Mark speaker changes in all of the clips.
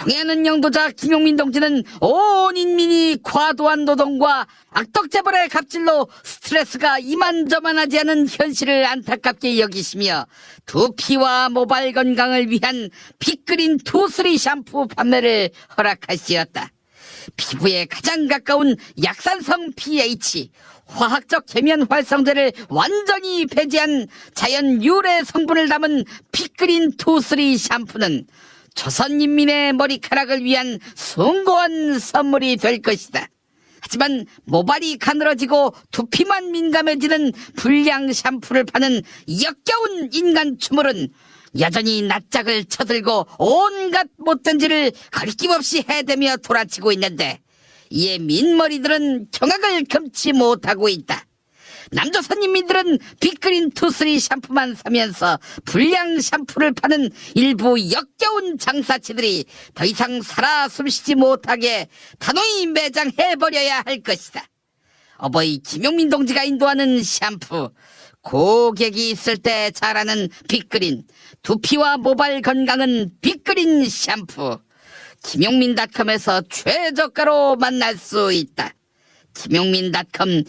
Speaker 1: 통해하는 영도자 김용민 동지는 온 인민이 과도한 노동과 악덕재벌의 갑질로 스트레스가 이만저만하지 않은 현실을 안타깝게 여기시며 두피와 모발 건강을 위한 빅그린 투쓰리 샴푸 판매를 허락하시었다. 피부에 가장 가까운 약산성 pH, 화학적 계면 활성제를 완전히 배제한 자연 유래 성분을 담은 빅그린 투쓰리 샴푸는 조선인민의 머리카락을 위한 숭고한 선물이 될 것이다. 하지만 모발이 가늘어지고 두피만 민감해지는 불량 샴푸를 파는 역겨운 인간 추물은 여전히 낯짝을 쳐들고 온갖 못된 짓을 거리낌없이 해대며 돌아치고 있는데 이에 민머리들은 경악을 금치 못하고 있다. 남조선 인민들은 빅그린 투쓰리 샴푸만 사면서 불량 샴푸를 파는 일부 역겨운 장사치들이 더 이상 살아 숨쉬지 못하게 단호히 매장해버려야 할 것이다. 어버이 김용민 동지가 인도하는 샴푸, 고객이 있을 때 잘하는 빅그린, 두피와 모발 건강은 빅그린 샴푸. 김용민닷컴에서 최저가로 만날 수 있다. 김용민닷컴.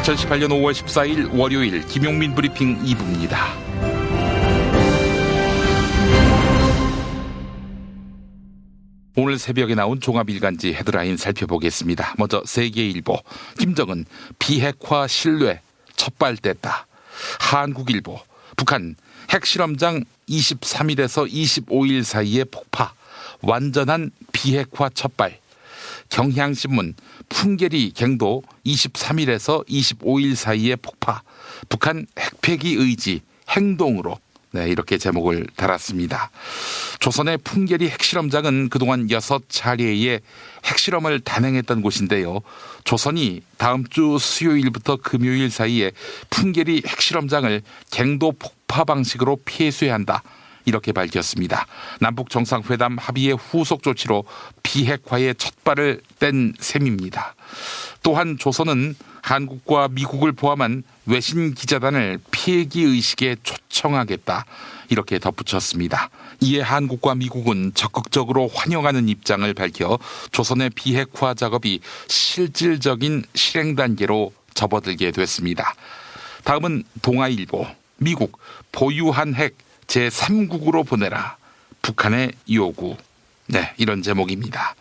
Speaker 2: 2018년 5월 14일 월요일 김용민 브리핑 2부입니다. 오늘 새벽에 나온 종합일간지 헤드라인 살펴보겠습니다. 먼저 세계일보, 김정은 비핵화 신뢰 첩발됐다. 한국일보, 북한 핵실험장 23일에서 25일 사이에 폭파, 완전한 비핵화 첩발. 경향신문, 풍계리 갱도 23일에서 25일 사이에 폭파, 북한 핵폐기 의지 행동으로. 네, 이렇게 제목을 달았습니다. 조선의 풍계리 핵실험장은 그동안 6차례의 핵실험을 단행했던 곳인데요. 조선이 다음 주 수요일부터 금요일 사이에 풍계리 핵실험장을 갱도 폭파 방식으로 폐쇄한다. 이렇게 밝혔습니다. 남북정상회담 합의의 후속 조치로 비핵화의 첫 발을 뗀 셈입니다. 또한 조선은 한국과 미국을 포함한 외신 기자단을 피해기 의식에 초청하겠다. 이렇게 덧붙였습니다. 이에 한국과 미국은 적극적으로 환영하는 입장을 밝혀 조선의 비핵화 작업이 실질적인 실행 단계로 접어들게 됐습니다. 다음은 동아일보, 미국 보유한 핵 제3국으로 보내라. 북한의 요구. 네, 이런 제목입니다.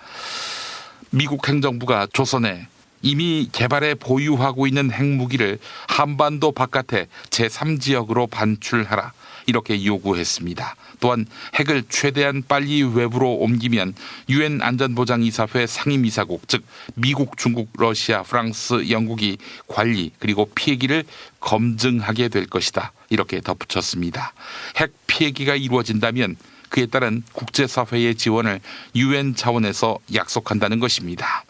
Speaker 2: 미국 행정부가 조선에 이미 개발해 보유하고 있는 핵무기를 한반도 바깥에 제3지역으로 반출하라. 이렇게 요구했습니다. 또한 핵을 최대한 빨리 외부로 옮기면 유엔 안전보장이사회 상임이사국, 즉 미국, 중국, 러시아, 프랑스, 영국이 관리 그리고 피해기를 검증하게 될 것이다. 이렇게 덧붙였습니다. 핵 피해기가 이루어진다면 그에 따른 국제사회의 지원을 유엔 차원에서 약속한다는 것입니다.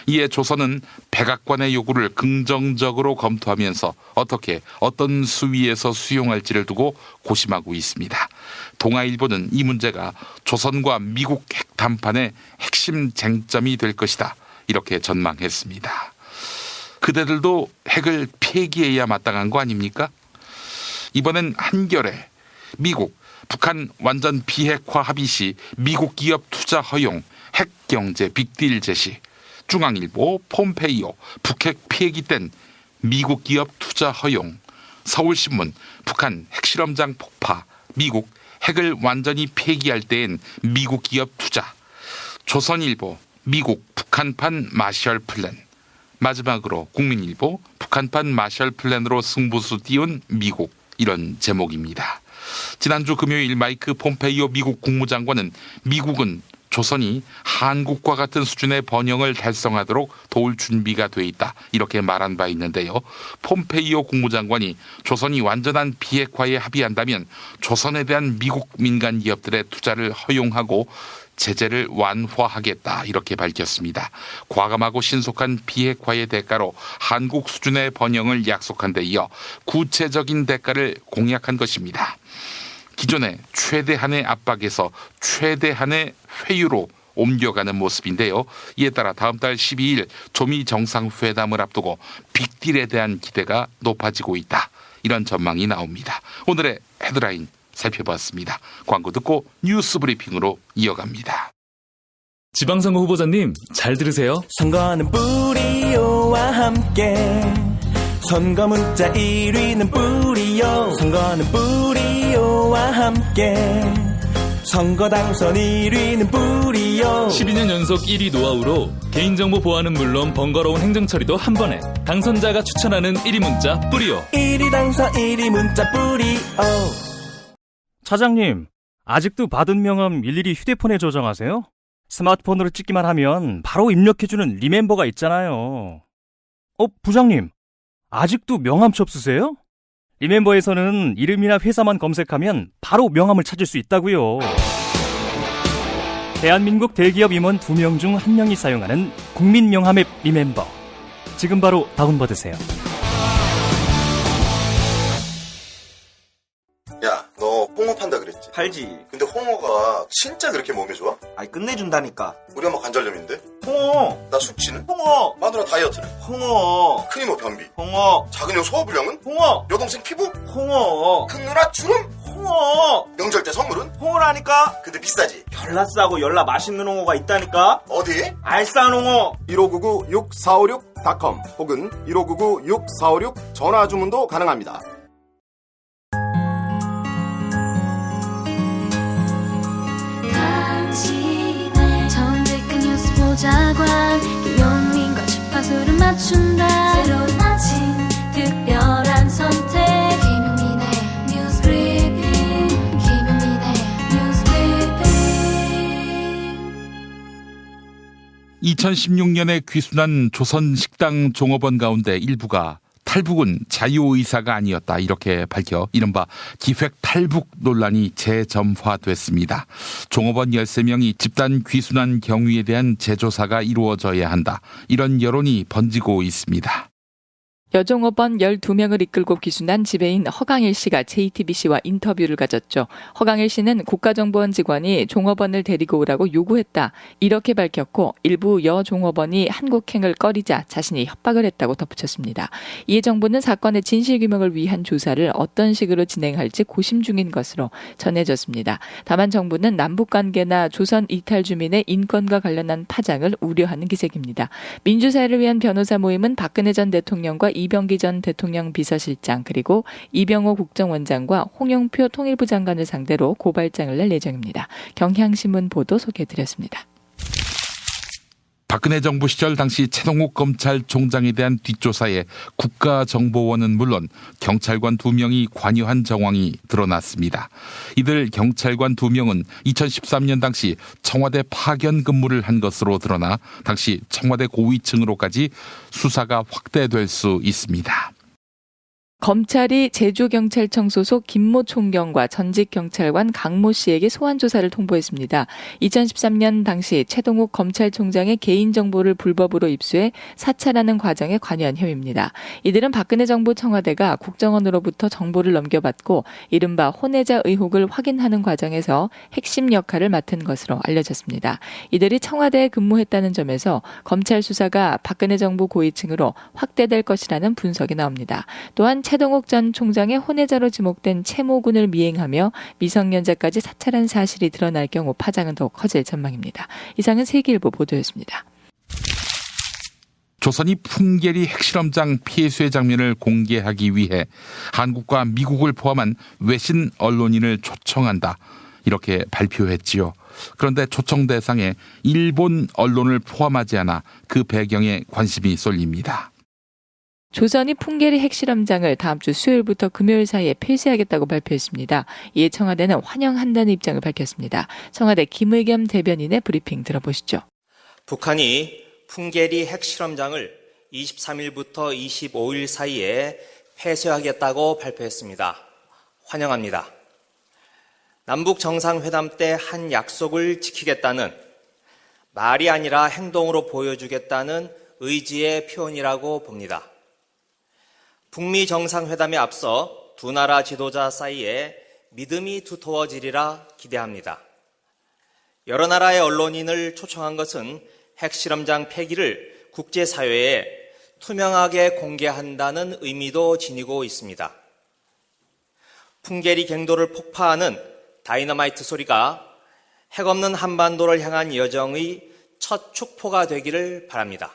Speaker 2: 이에 조선은 백악관의 요구를 긍정적으로 검토하면서 어떤 수위에서 수용할지를 두고 고심하고 있습니다. 동아일보는 이 문제가 조선과 미국 핵談판의 핵심 쟁점이 될 것이다. 이렇게 전망했습니다. 그대들도 핵을 폐기해야 마땅한 거 아닙니까? 이번엔 한겨레, 미국, 북한 완전 비핵화 합의 시 미국 기업 투자 허용, 핵경제 빅딜 제시. 중앙일보, 폼페이오, 북핵 폐기 땐 미국 기업 투자 허용. 서울신문, 북한 핵실험장 폭파, 미국 핵을 완전히 폐기할 때엔 미국 기업 투자. 조선일보, 미국 북한판 마셜 플랜. 마지막으로 국민일보, 북한판 마셜 플랜으로 승부수 띄운 미국. 이런 제목입니다. 지난주 금요일 마이크 폼페이오 미국 국무장관은 미국은 조선이 한국과 같은 수준의 번영을 달성하도록 도울 준비가 돼 있다. 이렇게 말한 바 있는데요. 폼페이오 국무장관이 조선이 완전한 비핵화에 합의한다면 조선에 대한 미국 민간 기업들의 투자를 허용하고 제재를 완화하겠다. 이렇게 밝혔습니다. 과감하고 신속한 비핵화의 대가로 한국 수준의 번영을 약속한 데 이어 구체적인 대가를 공약한 것입니다. 기존의 최대한의 압박에서 최대한의 회유로 옮겨가는 모습인데요. 이에 따라 다음 달 12일 조미 정상회담을 앞두고 빅딜에 대한 기대가 높아지고 있다. 이런 전망이 나옵니다. 오늘의 헤드라인 살펴봤습니다. 광고 듣고 뉴스 브리핑으로 이어갑니다.
Speaker 3: 지방선거 후보자님, 잘 들으세요.
Speaker 4: 선거는 뿌리오와 함께 선거 문자 1위는 뿌리오. 선거는 뿌리오와 함께 선거 당선 1위는 뿌리오.
Speaker 3: 12년 연속 1위 노하우로 개인정보 보안은 물론 번거로운 행정처리도 한 번에. 당선자가 추천하는 1위 문자 뿌리오.
Speaker 4: 1위 당선 1위 문자 뿌리오.
Speaker 5: 차장님, 아직도 받은 명함 일일이 휴대폰에 저장하세요? 스마트폰으로 찍기만 하면 바로 입력해주는 리멤버가 있잖아요. 부장님, 아직도 명함 없으세요? 리멤버에서는 이름이나 회사만 검색하면 바로 명함을 찾을 수 있다고요. 대한민국 대기업 임원 2명 중 1명이 사용하는 국민 명함 앱 리멤버. 지금 바로 다운받으세요.
Speaker 6: 야, 너 홍어 판다 그랬지?
Speaker 7: 팔지.
Speaker 6: 근데 홍어가 진짜 그렇게 몸에 좋아?
Speaker 7: 아이 끝내준다니까.
Speaker 6: 우리 엄마 관절염인데?
Speaker 7: 홍어.
Speaker 6: 나 숙취는?
Speaker 7: 홍어.
Speaker 6: 마누라 다이어트는?
Speaker 7: 홍어.
Speaker 6: 큰이모 변비?
Speaker 7: 홍어.
Speaker 6: 작은 형 소화불량은?
Speaker 7: 홍어.
Speaker 6: 여동생 피부?
Speaker 7: 홍어.
Speaker 6: 큰 누나 주름?
Speaker 7: 홍어.
Speaker 6: 명절 때 선물은?
Speaker 7: 홍어라니까.
Speaker 6: 근데 비싸지?
Speaker 7: 열라 싸고 열라 맛있는 홍어가 있다니까.
Speaker 6: 어디?
Speaker 7: 알싸한 홍어.
Speaker 8: 1599-6456.com 혹은 1599-6456 전화 주문도 가능합니다.
Speaker 9: 정직한 뉴스 보자관 김용민과 주파수를 맞춘다. 새로운 아침 특별한 선택 김용민의 뉴스 브리핑. 김용민의 뉴스 브리핑.
Speaker 2: 2016년에 귀순한 조선식당 종업원 가운데 일부가 탈북은 자유의사가 아니었다 이렇게 밝혀 이른바 기획 탈북 논란이 재점화됐습니다. 종업원 13명이 집단 귀순한 경위에 대한 재조사가 이루어져야 한다. 이런 여론이 번지고 있습니다.
Speaker 10: 여종업원 12명을 이끌고 귀순한 지배인 허강일 씨가 JTBC와 인터뷰를 가졌죠. 허강일 씨는 국가정보원 직원이 종업원을 데리고 오라고 요구했다. 이렇게 밝혔고 일부 여종업원이 한국행을 꺼리자 자신이 협박을 했다고 덧붙였습니다. 이에 정부는 사건의 진실규명을 위한 조사를 어떤 식으로 진행할지 고심 중인 것으로 전해졌습니다. 다만 정부는 남북관계나 조선 이탈 주민의 인권과 관련한 파장을 우려하는 기색입니다. 민주사회를 위한 변호사 모임은 박근혜 전 대통령과 이병기 전 대통령 비서실장 그리고 이병호 국정원장과 홍영표 통일부 장관을 상대로 고발장을 낼 예정입니다. 경향신문 보도 소개해드렸습니다.
Speaker 2: 박근혜 정부 시절 당시 최동욱 검찰총장에 대한 뒷조사에 국가정보원은 물론 경찰관 2명이 관여한 정황이 드러났습니다. 이들 경찰관 2명은 2013년 당시 청와대 파견 근무를 한 것으로 드러나 당시 청와대 고위층으로까지 수사가 확대될 수 있습니다.
Speaker 10: 검찰이 제주경찰청 소속 김모 총경과 전직 경찰관 강모 씨에게 소환조사를 통보했습니다. 2013년 당시 최동욱 검찰총장의 개인정보를 불법으로 입수해 사찰하는 과정에 관여한 혐의입니다. 이들은 박근혜 정부 청와대가 국정원으로부터 정보를 넘겨받고 이른바 혼외자 의혹을 확인하는 과정에서 핵심 역할을 맡은 것으로 알려졌습니다. 이들이 청와대에 근무했다는 점에서 검찰 수사가 박근혜 정부 고위층으로 확대될 것이라는 분석이 나옵니다. 또한 최동욱 전 총장의 혼외자로 지목된 채모군을 미행하며 미성년자까지 사찰한 사실이 드러날 경우 파장은 더욱 커질 전망입니다. 이상은 세계일보 보도였습니다.
Speaker 2: 조선이 풍계리 핵실험장 폐쇄 장면을 공개하기 위해 한국과 미국을 포함한 외신 언론인을 초청한다. 이렇게 발표했지요. 그런데 초청 대상에 일본 언론을 포함하지 않아 그 배경에 관심이 쏠립니다.
Speaker 10: 조선이 풍계리 핵실험장을 다음 주 수요일부터 금요일 사이에 폐쇄하겠다고 발표했습니다. 이에 청와대는 환영한다는 입장을 밝혔습니다. 청와대 김의겸 대변인의 브리핑 들어보시죠.
Speaker 11: 북한이 풍계리 핵실험장을 23일부터 25일 사이에 폐쇄하겠다고 발표했습니다. 환영합니다. 남북 정상회담 때 한 약속을 지키겠다는 말이 아니라 행동으로 보여주겠다는 의지의 표현이라고 봅니다. 북미 정상회담에 앞서 두 나라 지도자 사이에 믿음이 두터워지리라 기대합니다. 여러 나라의 언론인을 초청한 것은 핵실험장 폐기를 국제사회에 투명하게 공개한다는 의미도 지니고 있습니다. 풍계리 갱도를 폭파하는 다이너마이트 소리가 핵없는 한반도를 향한 여정의 첫 축포가 되기를 바랍니다.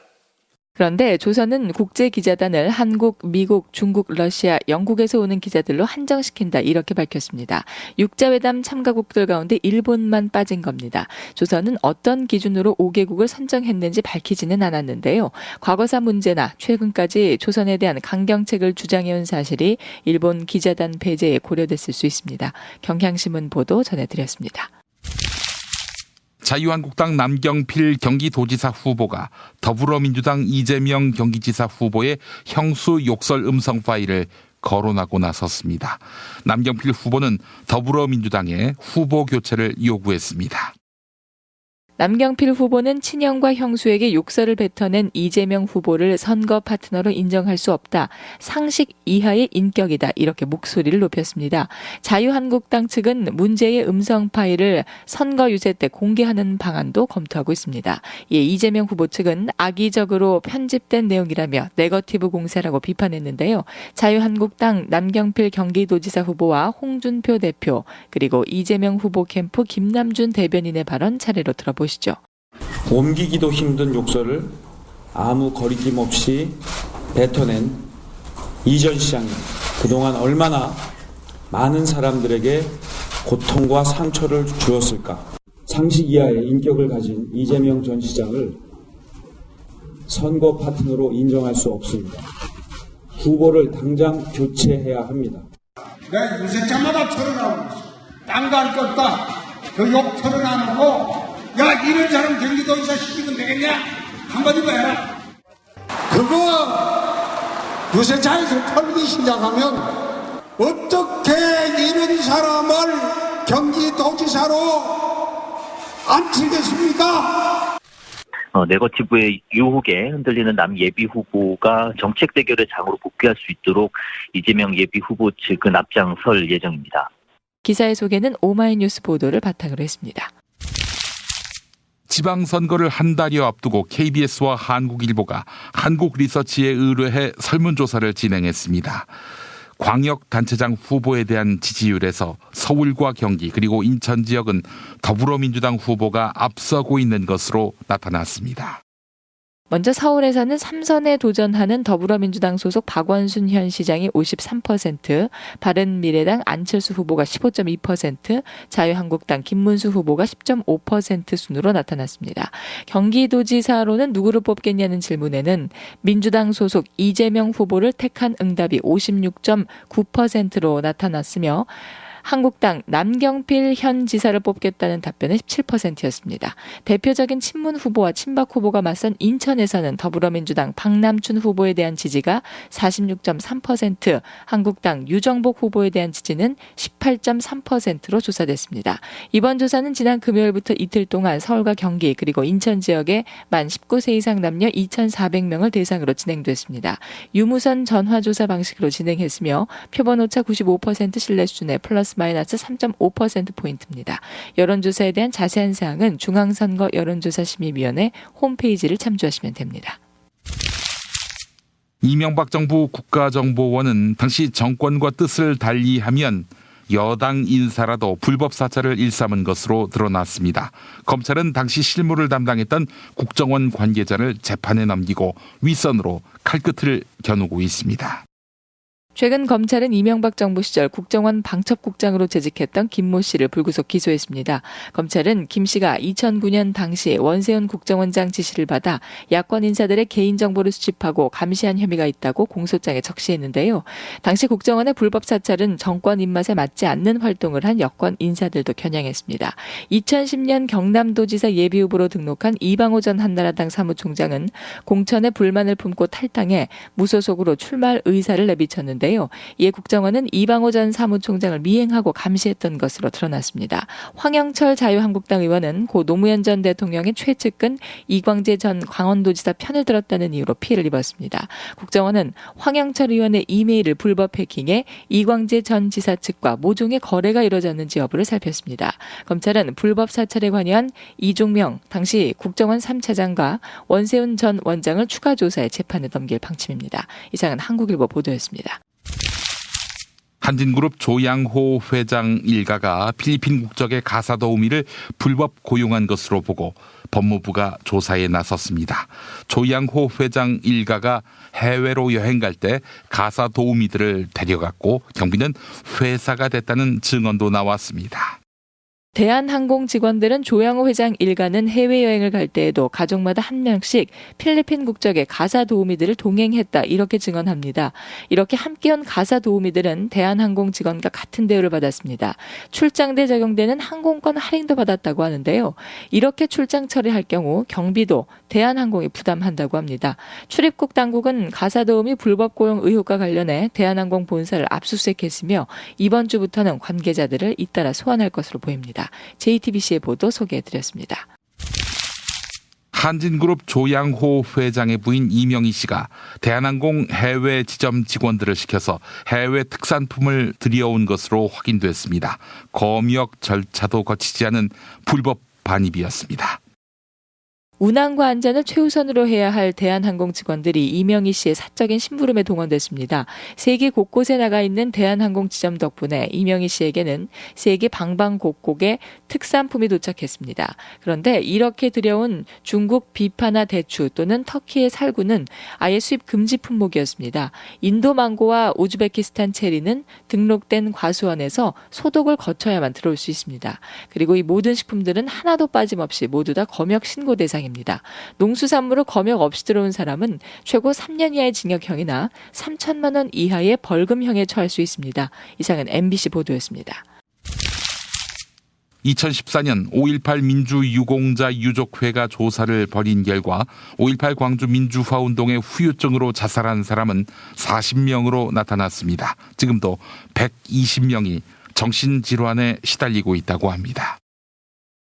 Speaker 10: 그런데 조선은 국제기자단을 한국, 미국, 중국, 러시아, 영국에서 오는 기자들로 한정시킨다 이렇게 밝혔습니다. 육자회담 참가국들 가운데 일본만 빠진 겁니다. 조선은 어떤 기준으로 5개국을 선정했는지 밝히지는 않았는데요. 과거사 문제나 최근까지 조선에 대한 강경책을 주장해온 사실이 일본 기자단 배제에 고려됐을 수 있습니다. 경향신문 보도 전해드렸습니다.
Speaker 2: 자유한국당 남경필 경기도지사 후보가 더불어민주당 이재명 경기지사 후보의 형수 욕설 음성 파일을 거론하고 나섰습니다. 남경필 후보는 더불어민주당에 후보 교체를 요구했습니다.
Speaker 10: 남경필 후보는 친형과 형수에게 욕설을 뱉어낸 이재명 후보를 선거 파트너로 인정할 수 없다. 상식 이하의 인격이다. 이렇게 목소리를 높였습니다. 자유한국당 측은 문제의 음성 파일을 선거 유세 때 공개하는 방안도 검토하고 있습니다. 이에 이재명 후보 측은 악의적으로 편집된 내용이라며 네거티브 공세라고 비판했는데요. 자유한국당 남경필 경기도지사 후보와 홍준표 대표 그리고 이재명 후보 캠프 김남준 대변인의 발언 차례로 들어보시죠.
Speaker 12: 옮기기도 힘든 욕설을 아무 거리낌 없이 뱉어낸 이전 시장님, 그동안 얼마나 많은 사람들에게 고통과 상처를 주었을까. 상식 이하의 인격을 가진 이재명 전 시장을 선거 파트너로 인정할 수 없습니다. 후보를 당장 교체해야 합니다.
Speaker 13: 내 유세차마다 털어나오고 있어. 딴 거 할 거 없다. 그 욕 털어나오고 야, 이런 사람 경기도지사 시키면 되겠냐? 한마디만 해라. 그거 유세차에서 털기 시작하면 어떻게 이런 사람을 경기도지사로 앉히겠습니까?
Speaker 14: 네거티브의 유혹에 흔들리는 남 예비 후보가 정책 대결의 장으로 복귀할 수 있도록 이재명 예비 후보 측은 앞장설 예정입니다.
Speaker 10: 기사의 소개는 오마이뉴스 보도를 바탕으로 했습니다.
Speaker 2: 지방선거를 한 달여 앞두고 KBS와 한국일보가 한국리서치에 의뢰해 설문조사를 진행했습니다. 광역단체장 후보에 대한 지지율에서 서울과 경기 그리고 인천 지역은 더불어민주당 후보가 앞서고 있는 것으로 나타났습니다.
Speaker 10: 먼저 서울에서는 3선에 도전하는 더불어민주당 소속 박원순 현 시장이 53%, 바른미래당 안철수 후보가 15.2%, 자유한국당 김문수 후보가 10.5% 순으로 나타났습니다. 경기도지사로는 누구를 뽑겠냐는 질문에는 민주당 소속 이재명 후보를 택한 응답이 56.9%로 나타났으며 한국당 남경필 현 지사를 뽑겠다는 답변은 17%였습니다. 대표적인 친문 후보와 친박 후보가 맞선 인천에서는 더불어민주당 박남춘 후보에 대한 지지가 46.3%, 한국당 유정복 후보에 대한 지지는 18.3%로 조사됐습니다. 이번 조사는 지난 금요일부터 이틀 동안 서울과 경기 그리고 인천 지역의 만 19세 이상 남녀 2,400명을 대상으로 진행됐습니다. 유무선 전화조사 방식으로 진행했으며 표본 오차 95% 신뢰 수준의 플러스 마이너스 3.5%포인트입니다. 여론조사에 대한 자세한 사항은 중앙선거 여론조사심의위원회 홈페이지를 참조하시면 됩니다.
Speaker 2: 이명박 정부 국가정보원은 당시 정권과 뜻을 달리하면 여당 인사라도 불법 사찰을 일삼은 것으로 드러났습니다. 검찰은 당시 실무를 담당했던 국정원 관계자를 재판에 넘기고 윗선으로 칼끝을 겨누고 있습니다.
Speaker 10: 최근 검찰은 이명박 정부 시절 국정원 방첩국장으로 재직했던 김모 씨를 불구속 기소했습니다. 검찰은 김 씨가 2009년 당시 원세훈 국정원장 지시를 받아 야권 인사들의 개인정보를 수집하고 감시한 혐의가 있다고 공소장에 적시했는데요. 당시 국정원의 불법 사찰은 정권 입맛에 맞지 않는 활동을 한 여권 인사들도 겨냥했습니다. 2010년 경남도지사 예비후보로 등록한 이방호 전 한나라당 사무총장은 공천에 불만을 품고 탈당해 무소속으로 출마할 의사를 내비쳤는데 했는데요. 이에 국정원은 이방호 전 사무총장을 미행하고 감시했던 것으로 드러났습니다. 황영철 자유한국당 의원은 고 노무현 전 대통령의 최측근 이광재 전 강원도지사 편을 들었다는 이유로 피해를 입었습니다. 국정원은 황영철 의원의 이메일을 불법 해킹해 이광재 전 지사 측과 모종의 거래가 이뤄졌는지 여부를 살폈습니다. 검찰은 불법 사찰에 관여한 이종명 당시 국정원 3차장과 원세훈 전 원장을 추가 조사해 재판에 넘길 방침입니다. 이상은 한국일보 보도였습니다.
Speaker 2: 한진그룹 조양호 회장 일가가 필리핀 국적의 가사 도우미를 불법 고용한 것으로 보고 법무부가 조사에 나섰습니다. 조양호 회장 일가가 해외로 여행 갈 때 가사 도우미들을 데려갔고 경비는 회사가 됐다는 증언도 나왔습니다.
Speaker 10: 대한항공 직원들은 조양호 회장 일가는 해외여행을 갈 때에도 가족마다 한 명씩 필리핀 국적의 가사 도우미들을 동행했다 이렇게 증언합니다. 이렇게 함께 온 가사 도우미들은 대한항공 직원과 같은 대우를 받았습니다. 출장 때 적용되는 항공권 할인도 받았다고 하는데요. 이렇게 출장 처리할 경우 경비도 대한항공이 부담한다고 합니다. 출입국 당국은 가사 도우미 불법 고용 의혹과 관련해 대한항공 본사를 압수수색했으며 이번 주부터는 관계자들을 잇따라 소환할 것으로 보입니다. JTBC의 보도 소개해드렸습니다.
Speaker 2: 한진그룹 조양호 회장의 부인 이명희 씨가 대한항공 해외 지점 직원들을 시켜서 해외 특산품을 들여온 것으로 확인됐습니다. 검역 절차도 거치지 않은 불법 반입이었습니다.
Speaker 10: 운항과 안전을 최우선으로 해야 할 대한항공 직원들이 이명희 씨의 사적인 심부름에 동원됐습니다. 세계 곳곳에 나가 있는 대한항공 지점 덕분에 이명희 씨에게는 세계 방방곡곡에 특산품이 도착했습니다. 그런데 이렇게 들여온 중국 비파나 대추 또는 터키의 살구는 아예 수입 금지 품목이었습니다. 인도 망고와 우즈베키스탄 체리는 등록된 과수원에서 소독을 거쳐야만 들어올 수 있습니다. 그리고 이 모든 식품들은 하나도 빠짐없이 모두 다 검역 신고 대상입니다. 농수산물을 검역 없이 들어온 사람은 최고 3년 이하의 징역형이나 3천만 원 이하의 벌금형에 처할 수 있습니다. 이상은 MBC 보도였습니다.
Speaker 2: 2014년 5.18 민주유공자 유족회가 조사를 벌인 결과 5.18 광주 민주화 운동의 후유증으로 자살한 사람은 40명으로 나타났습니다. 지금도 120명이 정신질환에 시달리고 있다고 합니다.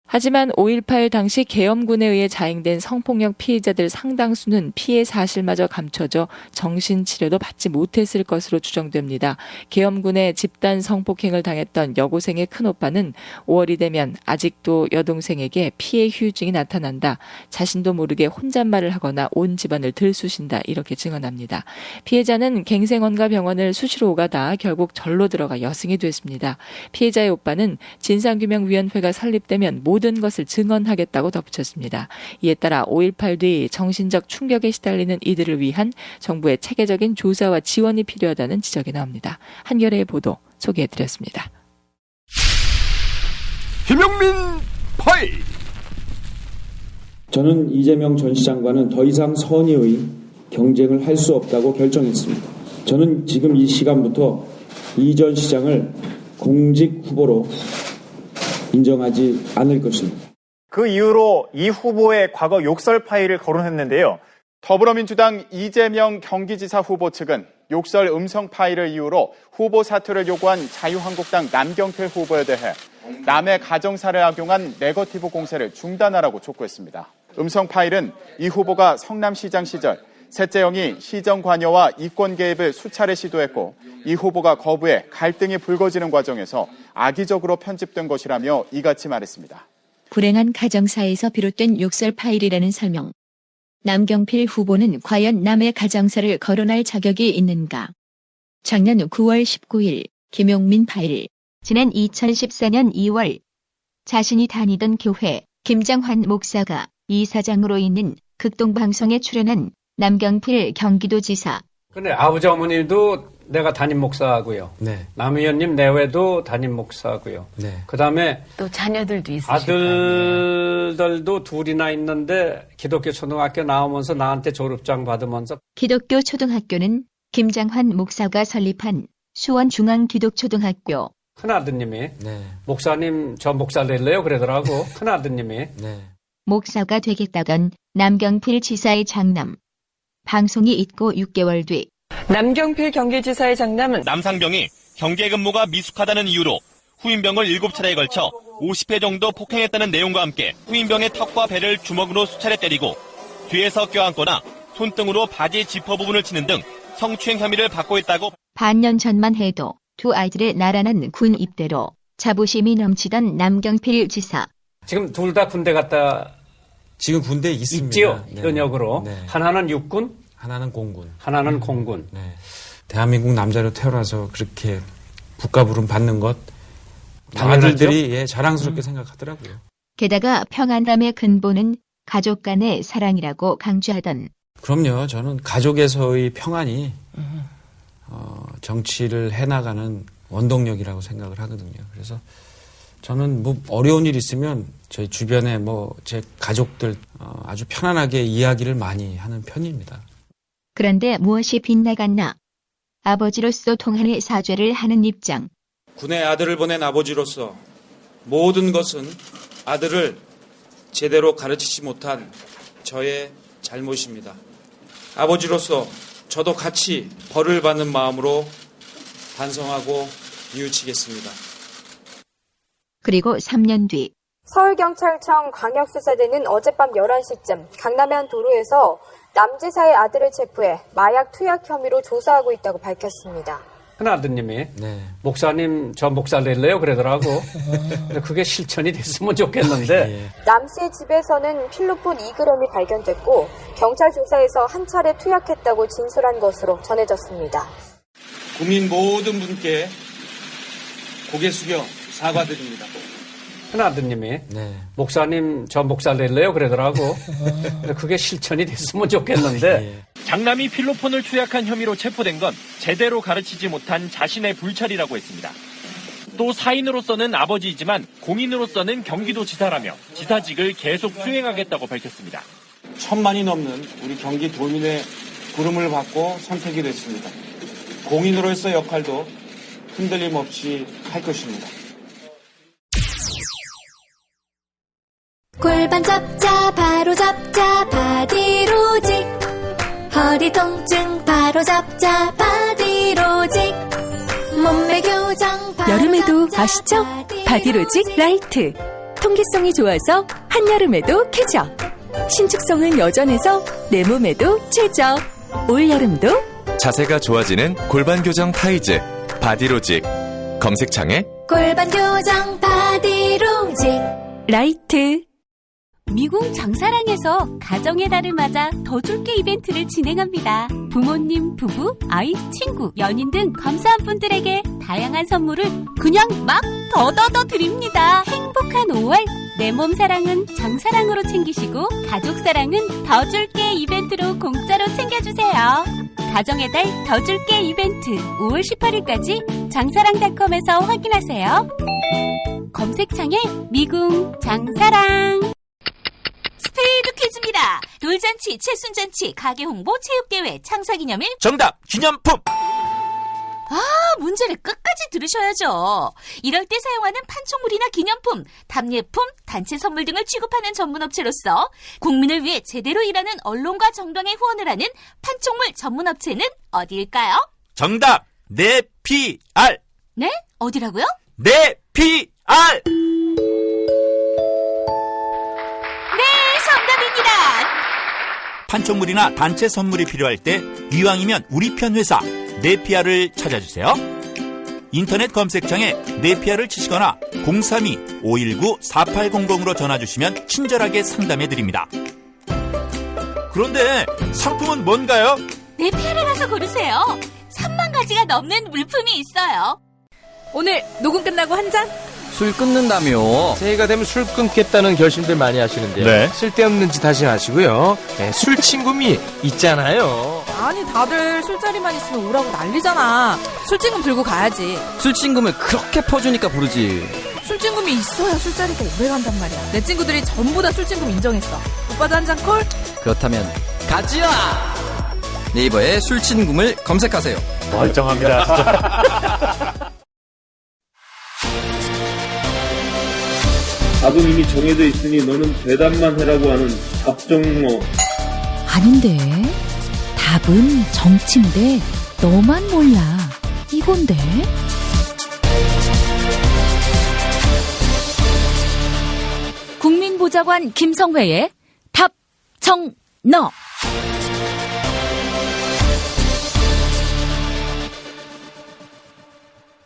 Speaker 10: 하지만 5.18 당시 계엄군에 의해 자행된 성폭력 피해자들 상당수는 피해 사실마저 감춰져 정신치료도 받지 못했을 것으로 추정됩니다. 계엄군의 집단 성폭행을 당했던 여고생의 큰오빠는 5월이 되면 아직도 여동생에게 피해 후유증이 나타난다. 자신도 모르게 혼잣말을 하거나 온 집안을 들쑤신다. 이렇게 증언합니다. 피해자는 갱생원과 병원을 수시로 오가다 결국 절로 들어가 여승이 됐습니다. 피해자의 오빠는 진상규명위원회가 설립되면 모든 것을 증언하겠다고 덧붙였습니다. 이에 따라 5.18 뒤 정신적 충격에 시달리는 이들을 위한 정부의 체계적인 조사와 지원이 필요하다는 지적이 나옵니다. 한겨레의 보도 소개해드렸습니다.
Speaker 8: 김용민 파일.
Speaker 12: 저는 이재명 전 시장과는 더 이상 선의의 경쟁을 할 수 없다고 결정했습니다. 저는 지금 이 시간부터 이 전 시장을 공직 후보로 인정하지 않을 것입니다.
Speaker 15: 그 이후로 이 후보의 과거 욕설 파일을 거론했는데요. 더불어민주당 이재명 경기지사 후보 측은 욕설 음성 파일을 이유로 후보 사퇴를 요구한 자유한국당 남경필 후보에 대해 남의 가정사를 악용한 네거티브 공세를 중단하라고 촉구했습니다. 음성 파일은 이 후보가 성남시장 시절 셋째 형이 시정 관여와 이권 개입을 수차례 시도했고 이 후보가 거부해 갈등이 불거지는 과정에서 악의적으로 편집된 것이라며 이같이 말했습니다.
Speaker 16: 불행한 가정사에서 비롯된 욕설 파일이라는 설명. 남경필 후보는 과연 남의 가정사를 거론할 자격이 있는가? 작년 9월 19일 김용민 파일. 지난 2014년 2월 자신이 다니던 교회 김장환 목사가 이사장으로 있는 극동방송에 출연한 남경필 경기도지사.
Speaker 17: 근데 아버지 어머니도 내가 담임 목사하고요. 네. 남 의원님 내외도 담임 목사하고요. 네. 그다음에
Speaker 18: 또 자녀들도 있으시고
Speaker 17: 아들들도 둘이나 있는데 기독교 초등학교 나오면서 나한테 졸업장 받으면서
Speaker 16: 기독교 초등학교는 김장환 목사가 설립한 수원중앙기독초등학교.
Speaker 17: 큰아드님이 목사님 저 목사 될래요? 그러더라고. 큰아드님이.
Speaker 16: 목사가 되겠다던 남경필 지사의 장남. 방송이 있고 6개월 뒤
Speaker 18: 남경필 경기지사의 장남은
Speaker 19: 남상병이 경계 근무가 미숙하다는 이유로 후임병을 7차례에 걸쳐 50회 정도 폭행했다는 내용과 함께 후임병의 턱과 배를 주먹으로 수차례 때리고 뒤에서 껴안거나 손등으로 바지 지퍼 부분을 치는 등 성추행 혐의를 받고 있다고.
Speaker 16: 반년 전만 해도 두 아이들의 나란한 군 입대로 자부심이 넘치던 남경필 지사.
Speaker 17: 지금 둘 다 군대 갔다
Speaker 20: 지금 군대에 있습니다.
Speaker 17: 있지요.
Speaker 20: 네.
Speaker 17: 현역으로.
Speaker 20: 네.
Speaker 17: 하나는 육군,
Speaker 20: 하나는 공군.
Speaker 17: 하나는 공군.
Speaker 20: 네. 대한민국 남자로 태어나서 그렇게 국가부름 받는 것 아들들이 자랑스럽게 생각하더라고요.
Speaker 16: 게다가 평안함의 근본은 가족 간의 사랑이라고 강조하던.
Speaker 20: 그럼요. 저는 가족에서의 평안이 정치를 해나가는 원동력이라고 생각을 하거든요. 그래서 저는 뭐 어려운 일 있으면 저희 주변에 제 가족들 아주 편안하게 이야기를 많이 하는 편입니다.
Speaker 16: 그런데 무엇이 빗나갔나? 아버지로서 통한의 사죄를 하는 입장.
Speaker 12: 군에 아들을 보낸 아버지로서 모든 것은 아들을 제대로 가르치지 못한 저의 잘못입니다. 아버지로서 저도 같이 벌을 받는 마음으로 반성하고 뉘우치겠습니다.
Speaker 16: 그리고 3년 뒤
Speaker 21: 서울경찰청 광역수사대는 어젯밤 11시쯤 강남의 한 도로에서 남지사의 아들을 체포해 마약 투약 혐의로 조사하고 있다고 밝혔습니다.
Speaker 17: 큰 아드님이 목사님 저 목사 낼래요 그러더라고. 근데 그게 실천이 됐으면 좋겠는데.
Speaker 21: 남 씨의 집에서는 필로폰 2g이 발견됐고 경찰 조사에서 한 차례 투약했다고 진술한 것으로 전해졌습니다.
Speaker 12: 국민 모든 분께 고개 숙여 사과드립니다.
Speaker 17: 큰 아드님이 목사님 저 목사 낼래요 그러더라고. 근데 그게 실천이 됐으면 좋겠는데.
Speaker 19: 장남이 필로폰을 투약한 혐의로 체포된 건 제대로 가르치지 못한 자신의 불찰이라고 했습니다. 또 사인으로서는 아버지이지만 공인으로서는 경기도지사라며 지사직을 계속 수행하겠다고 밝혔습니다.
Speaker 12: 1000만이 넘는 우리 경기 도민의 부름을 받고 선택이 됐습니다. 공인으로서의 역할도 흔들림 없이 할 것입니다.
Speaker 9: 골반 잡자 바로 잡자 바디로직 허리 통증 바로 잡자 바디로직 몸매 교정 바로
Speaker 22: 여름에도
Speaker 9: 잡자,
Speaker 22: 아시죠? 바디로직 라이트 통기성이 좋아서 한여름에도 쾌적 신축성은 여전해서 내 몸에도 최적 올여름도
Speaker 23: 자세가 좋아지는 골반 교정 타이즈 바디로직 검색창에
Speaker 9: 골반 교정 바디로직
Speaker 22: 라이트.
Speaker 24: 미궁 장사랑에서 가정의 달을 맞아 더 줄게 이벤트를 진행합니다. 부모님, 부부, 아이, 친구, 연인 등 감사한 분들에게 다양한 선물을 그냥 막 더더더 드립니다. 행복한 5월 내 몸 사랑은 장사랑으로 챙기시고 가족 사랑은 더 줄게 이벤트로 공짜로 챙겨주세요. 가정의 달 더 줄게 이벤트 5월 18일까지 장사랑닷컴에서 확인하세요. 검색창에 미궁 장사랑. 스페이드 퀴즈입니다. 돌잔치, 칠순잔치, 가게 홍보, 체육대회, 창사기념일.
Speaker 19: 정답! 기념품!
Speaker 24: 문제를 끝까지 들으셔야죠. 이럴 때 사용하는 판촉물이나 기념품, 답례품, 단체 선물 등을 취급하는 전문업체로서 국민을 위해 제대로 일하는 언론과 정당에 후원을 하는 판촉물 전문업체는 어디일까요?
Speaker 19: 정답! 네피알!
Speaker 24: 네? 어디라고요?
Speaker 19: 네피알!
Speaker 24: 정답입니다.
Speaker 19: 판촉물이나 단체 선물이 필요할 때 이왕이면 우리 편 회사 네피아를 찾아주세요. 인터넷 검색창에 네피아를 치시거나 032-519-4800으로 전화주시면 친절하게 상담해드립니다. 그런데 상품은 뭔가요?
Speaker 24: 네피아를 가서 고르세요. 3만 가지가 넘는 물품이 있어요.
Speaker 22: 오늘 녹음 끝나고 한 잔?
Speaker 25: 술 끊는다며. 새해가 되면 술 끊겠다는 결심들 많이 하시는데요.
Speaker 8: 네.
Speaker 25: 쓸데없는 짓 하지 마시고요. 네, 술 친구미 있잖아요.
Speaker 22: 아니 다들 술자리만 있으면 오라고 난리잖아. 술친금 들고 가야지.
Speaker 25: 술친구를 그렇게 퍼주니까 부르지.
Speaker 22: 술친금이 있어야 술자리가 오래 간단 말이야. 내 친구들이 전부 다 술친금 인정했어. 오빠도 한 잔 콜?
Speaker 25: 그렇다면 가지야. 네이버에 술친구를 검색하세요.
Speaker 8: 멀쩡합니다. 진짜.
Speaker 26: 답은 이미 정해져 있으니 너는 대답만 해라고 하는 답정모.
Speaker 22: 아닌데. 답은 정치인데
Speaker 1: 너만 몰라. 이건데.
Speaker 24: 국민보좌관 김성회의 답정너.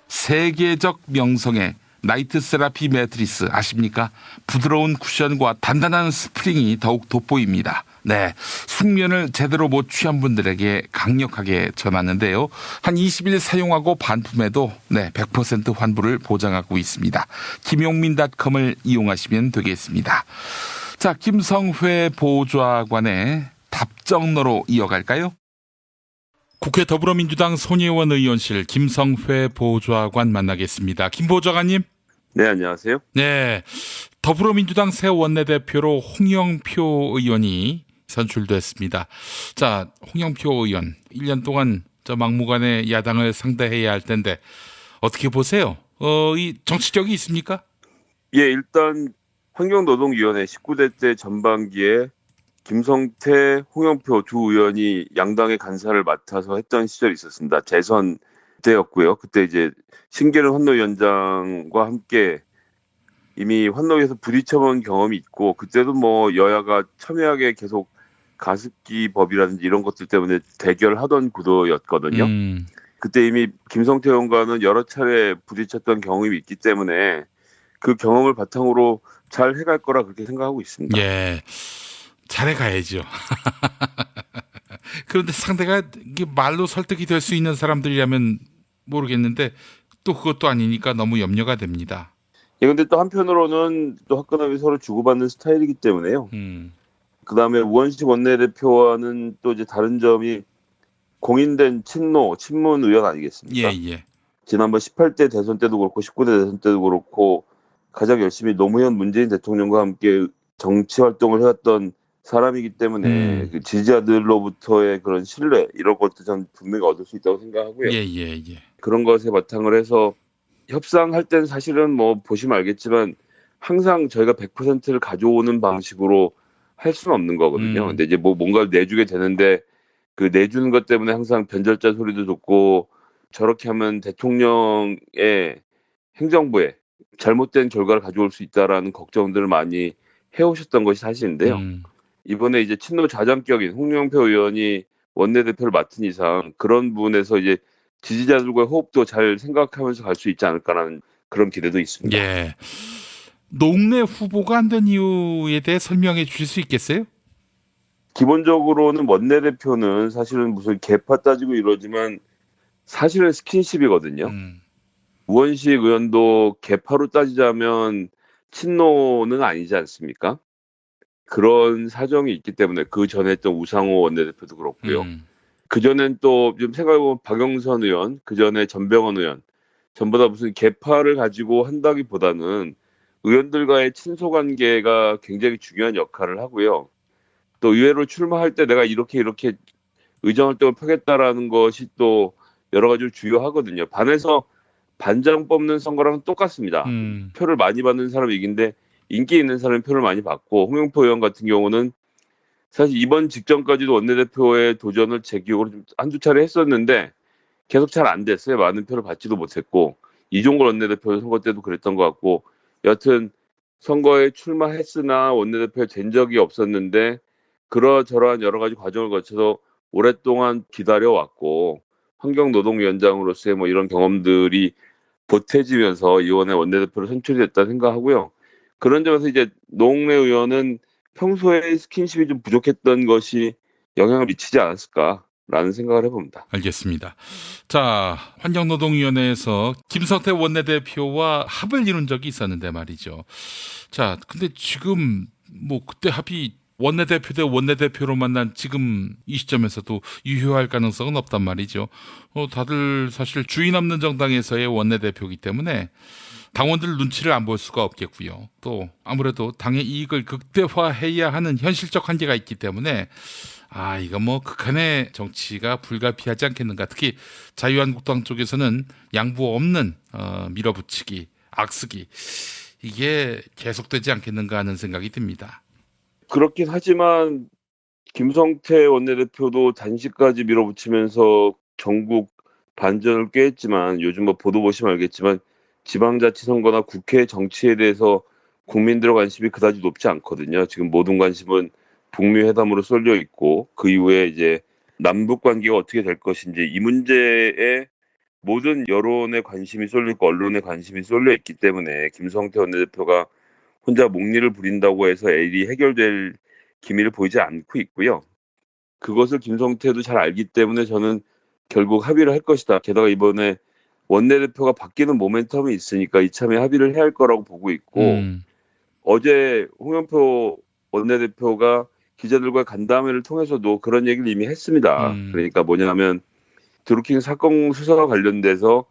Speaker 2: 세계적 명성의 나이트 세라피 매트리스 아십니까? 부드러운 쿠션과 단단한 스프링이 더욱 돋보입니다. 네, 숙면을 제대로 못 취한 분들에게 강력하게 전하는데요. 한 20일 사용하고 반품해도 100% 환불을 보장하고 있습니다. 김용민닷컴을 이용하시면 되겠습니다. 자, 김성회 보좌관의 답정너로 이어갈까요? 국회 더불어민주당 손혜원 의원실 김성회 보좌관 만나겠습니다. 김 보좌관님.
Speaker 26: 네, 안녕하세요.
Speaker 2: 네, 더불어민주당 새 원내대표로 홍영표 의원이 선출됐습니다. 자, 홍영표 의원 1년 동안 저 막무가내 야당을 상대해야 할 텐데 어떻게 보세요? 이 정치력이 있습니까?
Speaker 26: 예, 일단 환경노동위원회 19대 때 전반기에 김성태, 홍영표 두 의원이 양당의 간사를 맡아서 했던 시절이 있었습니다. 재선 때였고요. 그때 이제 신계른 환노위원장과 함께 이미 환노위에서 부딪혀본 경험이 있고, 그때도 뭐 여야가 첨예하게 계속 가습기 법이라든지 이런 것들 때문에 대결하던 구도였거든요. 그때 이미 김성태 의원과는 여러 차례 부딪혔던 경험이 있기 때문에 그 경험을 바탕으로 잘 해갈 거라 그렇게 생각하고 있습니다.
Speaker 2: 예. 잘해가야죠. 그런데 상대가 이게 말로 설득이 될 수 있는 사람들이라면 모르겠는데 또 그것도 아니니까 너무 염려가 됩니다.
Speaker 26: 예, 근데 또 한편으로는 또 화끈하게 서로 주고받는 스타일이기 때문에요. 그 다음에 우원식 원내대표와는 또 이제 다른 점이 공인된 친문 의원 아니겠습니까?
Speaker 2: 예.
Speaker 26: 지난번 18대 대선 때도 그렇고 19대 대선 때도 그렇고 가장 열심히 노무현 문재인 대통령과 함께 정치 활동을 해왔던 사람이기 때문에 그 지지자들로부터의 그런 신뢰 이런 것도 전 분명히 얻을 수 있다고 생각하고요.
Speaker 2: 예.
Speaker 26: 그런 것에 바탕을 해서 협상할 땐 사실은 뭐 보시면 알겠지만 항상 저희가 100%를 가져오는 방식으로 할 수는 없는 거거든요. 근데 이제 뭐 뭔가를 내주게 되는데 그 내주는 것 때문에 항상 변절자 소리도 듣고 저렇게 하면 대통령의 행정부에 잘못된 결과를 가져올 수 있다라는 걱정들을 많이 해오셨던 것이 사실인데요. 이번에 이제 친노 자장격인 홍영표 의원이 원내대표를 맡은 이상 그런 부분에서 이제 지지자들과의 호흡도 잘 생각하면서 갈 수 있지 않을까라는 그런 기대도 있습니다.
Speaker 2: 예. 농내 후보가 안 된 이유에 대해 설명해 주실 수 있겠어요?
Speaker 26: 기본적으로는 원내대표는 사실은 무슨 계파 따지고 이러지만 사실은 스킨십이거든요. 우원식 의원도 계파로 따지자면 친노는 아니지 않습니까? 그런 사정이 있기 때문에 그 전에 했던 우상호 원내대표도 그렇고요. 그 전엔 또 좀 생각해보면 박영선 의원, 그 전에 전병헌 의원, 전부 다 무슨 계파를 가지고 한다기보다는 의원들과의 친소관계가 굉장히 중요한 역할을 하고요. 또 의회로 출마할 때 내가 이렇게 의정활동을 펴겠다라는 것이 또 여러 가지를 주요하거든요. 반에서 반장 뽑는 선거랑 똑같습니다. 표를 많이 받는 사람이 이긴데 인기 있는 사람이 표를 많이 받고, 홍영표 의원 같은 경우는 사실 이번 직전까지도 원내대표의 도전을 제 기억으로 좀 한두 차례 했었는데 계속 잘 안 됐어요. 많은 표를 받지도 못했고, 이종걸 원내대표 선거 때도 그랬던 것 같고, 여튼 선거에 출마했으나 원내대표가 된 적이 없었는데 그러저러한 여러 가지 과정을 거쳐서 오랫동안 기다려왔고 환경노동위원장으로서의 뭐 이런 경험들이 보태지면서 이번에 원내대표로 선출이 됐다 생각하고요. 그런 점에서 이제 노웅래 의원은 평소에 스킨십이 좀 부족했던 것이 영향을 미치지 않았을까라는 생각을 해봅니다.
Speaker 2: 알겠습니다. 자, 환경노동위원회에서 김성태 원내대표와 합을 이룬 적이 있었는데 말이죠. 자, 근데 지금 뭐 그때 합의 원내대표 대 원내대표로 만난 지금 이 시점에서도 유효할 가능성은 없단 말이죠. 다들 사실 주인 없는 정당에서의 원내대표이기 때문에 당원들 눈치를 안 볼 수가 없겠고요. 또 아무래도 당의 이익을 극대화해야 하는 현실적 한계가 있기 때문에 이거 뭐 극한의 정치가 불가피하지 않겠는가. 특히 자유한국당 쪽에서는 양보 없는 밀어붙이기, 악쓰기 이게 계속되지 않겠는가 하는 생각이 듭니다.
Speaker 26: 그렇긴 하지만 김성태 원내대표도 단식까지 밀어붙이면서 전국 반전을 꾀했지만 요즘 뭐 보도 보시면 알겠지만 지방자치선거나 국회 정치에 대해서 국민들의 관심이 그다지 높지 않거든요. 지금 모든 관심은 북미 회담으로 쏠려 있고 그 이후에 이제 남북 관계가 어떻게 될 것인지 이 문제에 모든 여론의 관심이 쏠려 있고 언론의 관심이 쏠려 있기 때문에 김성태 원내대표가 혼자 목리를 부린다고 해서 일이 해결될 기미를 보이지 않고 있고요. 그것을 김성태도 잘 알기 때문에 저는 결국 합의를 할 것이다. 게다가 이번에 원내대표가 바뀌는 모멘텀이 있으니까 이참에 합의를 해야 할 거라고 보고 있고 어제 홍영표 원내대표가 기자들과 간담회를 통해서도 그런 얘기를 이미 했습니다. 그러니까 뭐냐면 드루킹 사건 수사와 관련돼서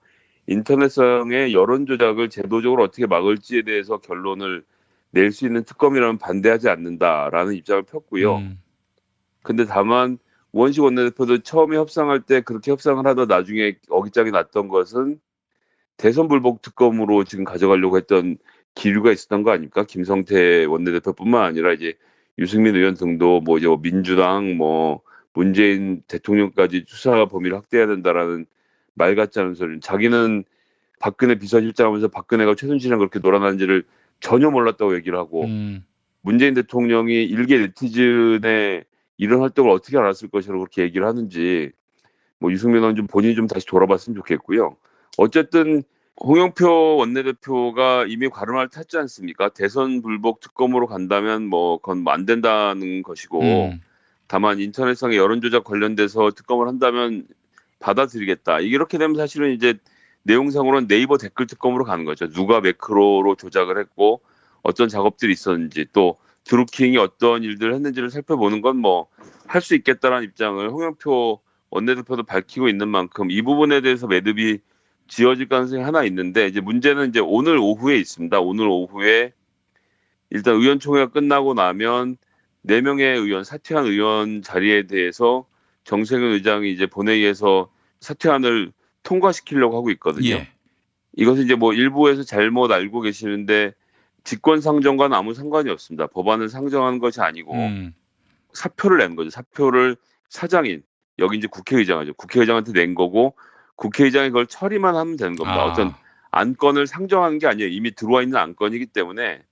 Speaker 26: 인터넷상의 여론 조작을 제도적으로 어떻게 막을지에 대해서 결론을 낼 수 있는 특검이라면 반대하지 않는다라는 입장을 폈고요. 근데 다만 우원식 원내대표도 처음에 협상할 때 그렇게 협상을 하다 나중에 어깃장이 났던 것은 대선 불복 특검으로 지금 가져가려고 했던 기류가 있었던 거 아닙니까? 김성태 원내대표뿐만 아니라 이제 유승민 의원 등도 뭐 이제 민주당 뭐 문재인 대통령까지 수사 범위를 확대해야 된다라는 말 같지 않은 소리는 자기는 박근혜 비서실장 하면서 박근혜가 최순실이랑 그렇게 놀아나는지를 전혀 몰랐다고 얘기를 하고 문재인 대통령이 일개 네티즌의 이런 활동을 어떻게 알았을 것이라고 그렇게 얘기를 하는지 뭐 유승민 의원 좀 본인이 좀 다시 돌아봤으면 좋겠고요. 어쨌든 홍영표 원내대표가 이미 과름을 탔지 않습니까? 대선 불복 특검으로 간다면 뭐 그건 안 된다는 것이고 다만 인터넷상의 여론조작 관련돼서 특검을 한다면 받아들이겠다. 이렇게 되면 사실은 이제 내용상으로는 네이버 댓글 특검으로 가는 거죠. 누가 매크로로 조작을 했고 어떤 작업들이 있었는지 또 드루킹이 어떤 일들을 했는지를 살펴보는 건 뭐 할 수 있겠다라는 입장을 홍영표 원내대표도 밝히고 있는 만큼 이 부분에 대해서 매듭이 지어질 가능성이 하나 있는데 이제 문제는 이제 오늘 오후에 있습니다. 오늘 오후에 일단 의원총회가 끝나고 나면 4명의 의원, 사퇴한 의원 자리에 대해서 정세균 의장이 이제 본회의에서 사퇴안을 통과시키려고 하고 있거든요.
Speaker 2: 예.
Speaker 26: 이것은 이제 뭐 일부에서 잘못 알고 계시는데 직권상정과는 아무 상관이 없습니다. 법안을 상정하는 것이 아니고 사표를 내는 거죠. 사표를 사장인, 여기 이제 국회의장이죠. 국회의장한테 낸 거고 국회의장이 그걸 처리만 하면 되는 겁니다. 어떤 안건을 상정하는 게 아니에요. 이미 들어와 있는 안건이기 때문에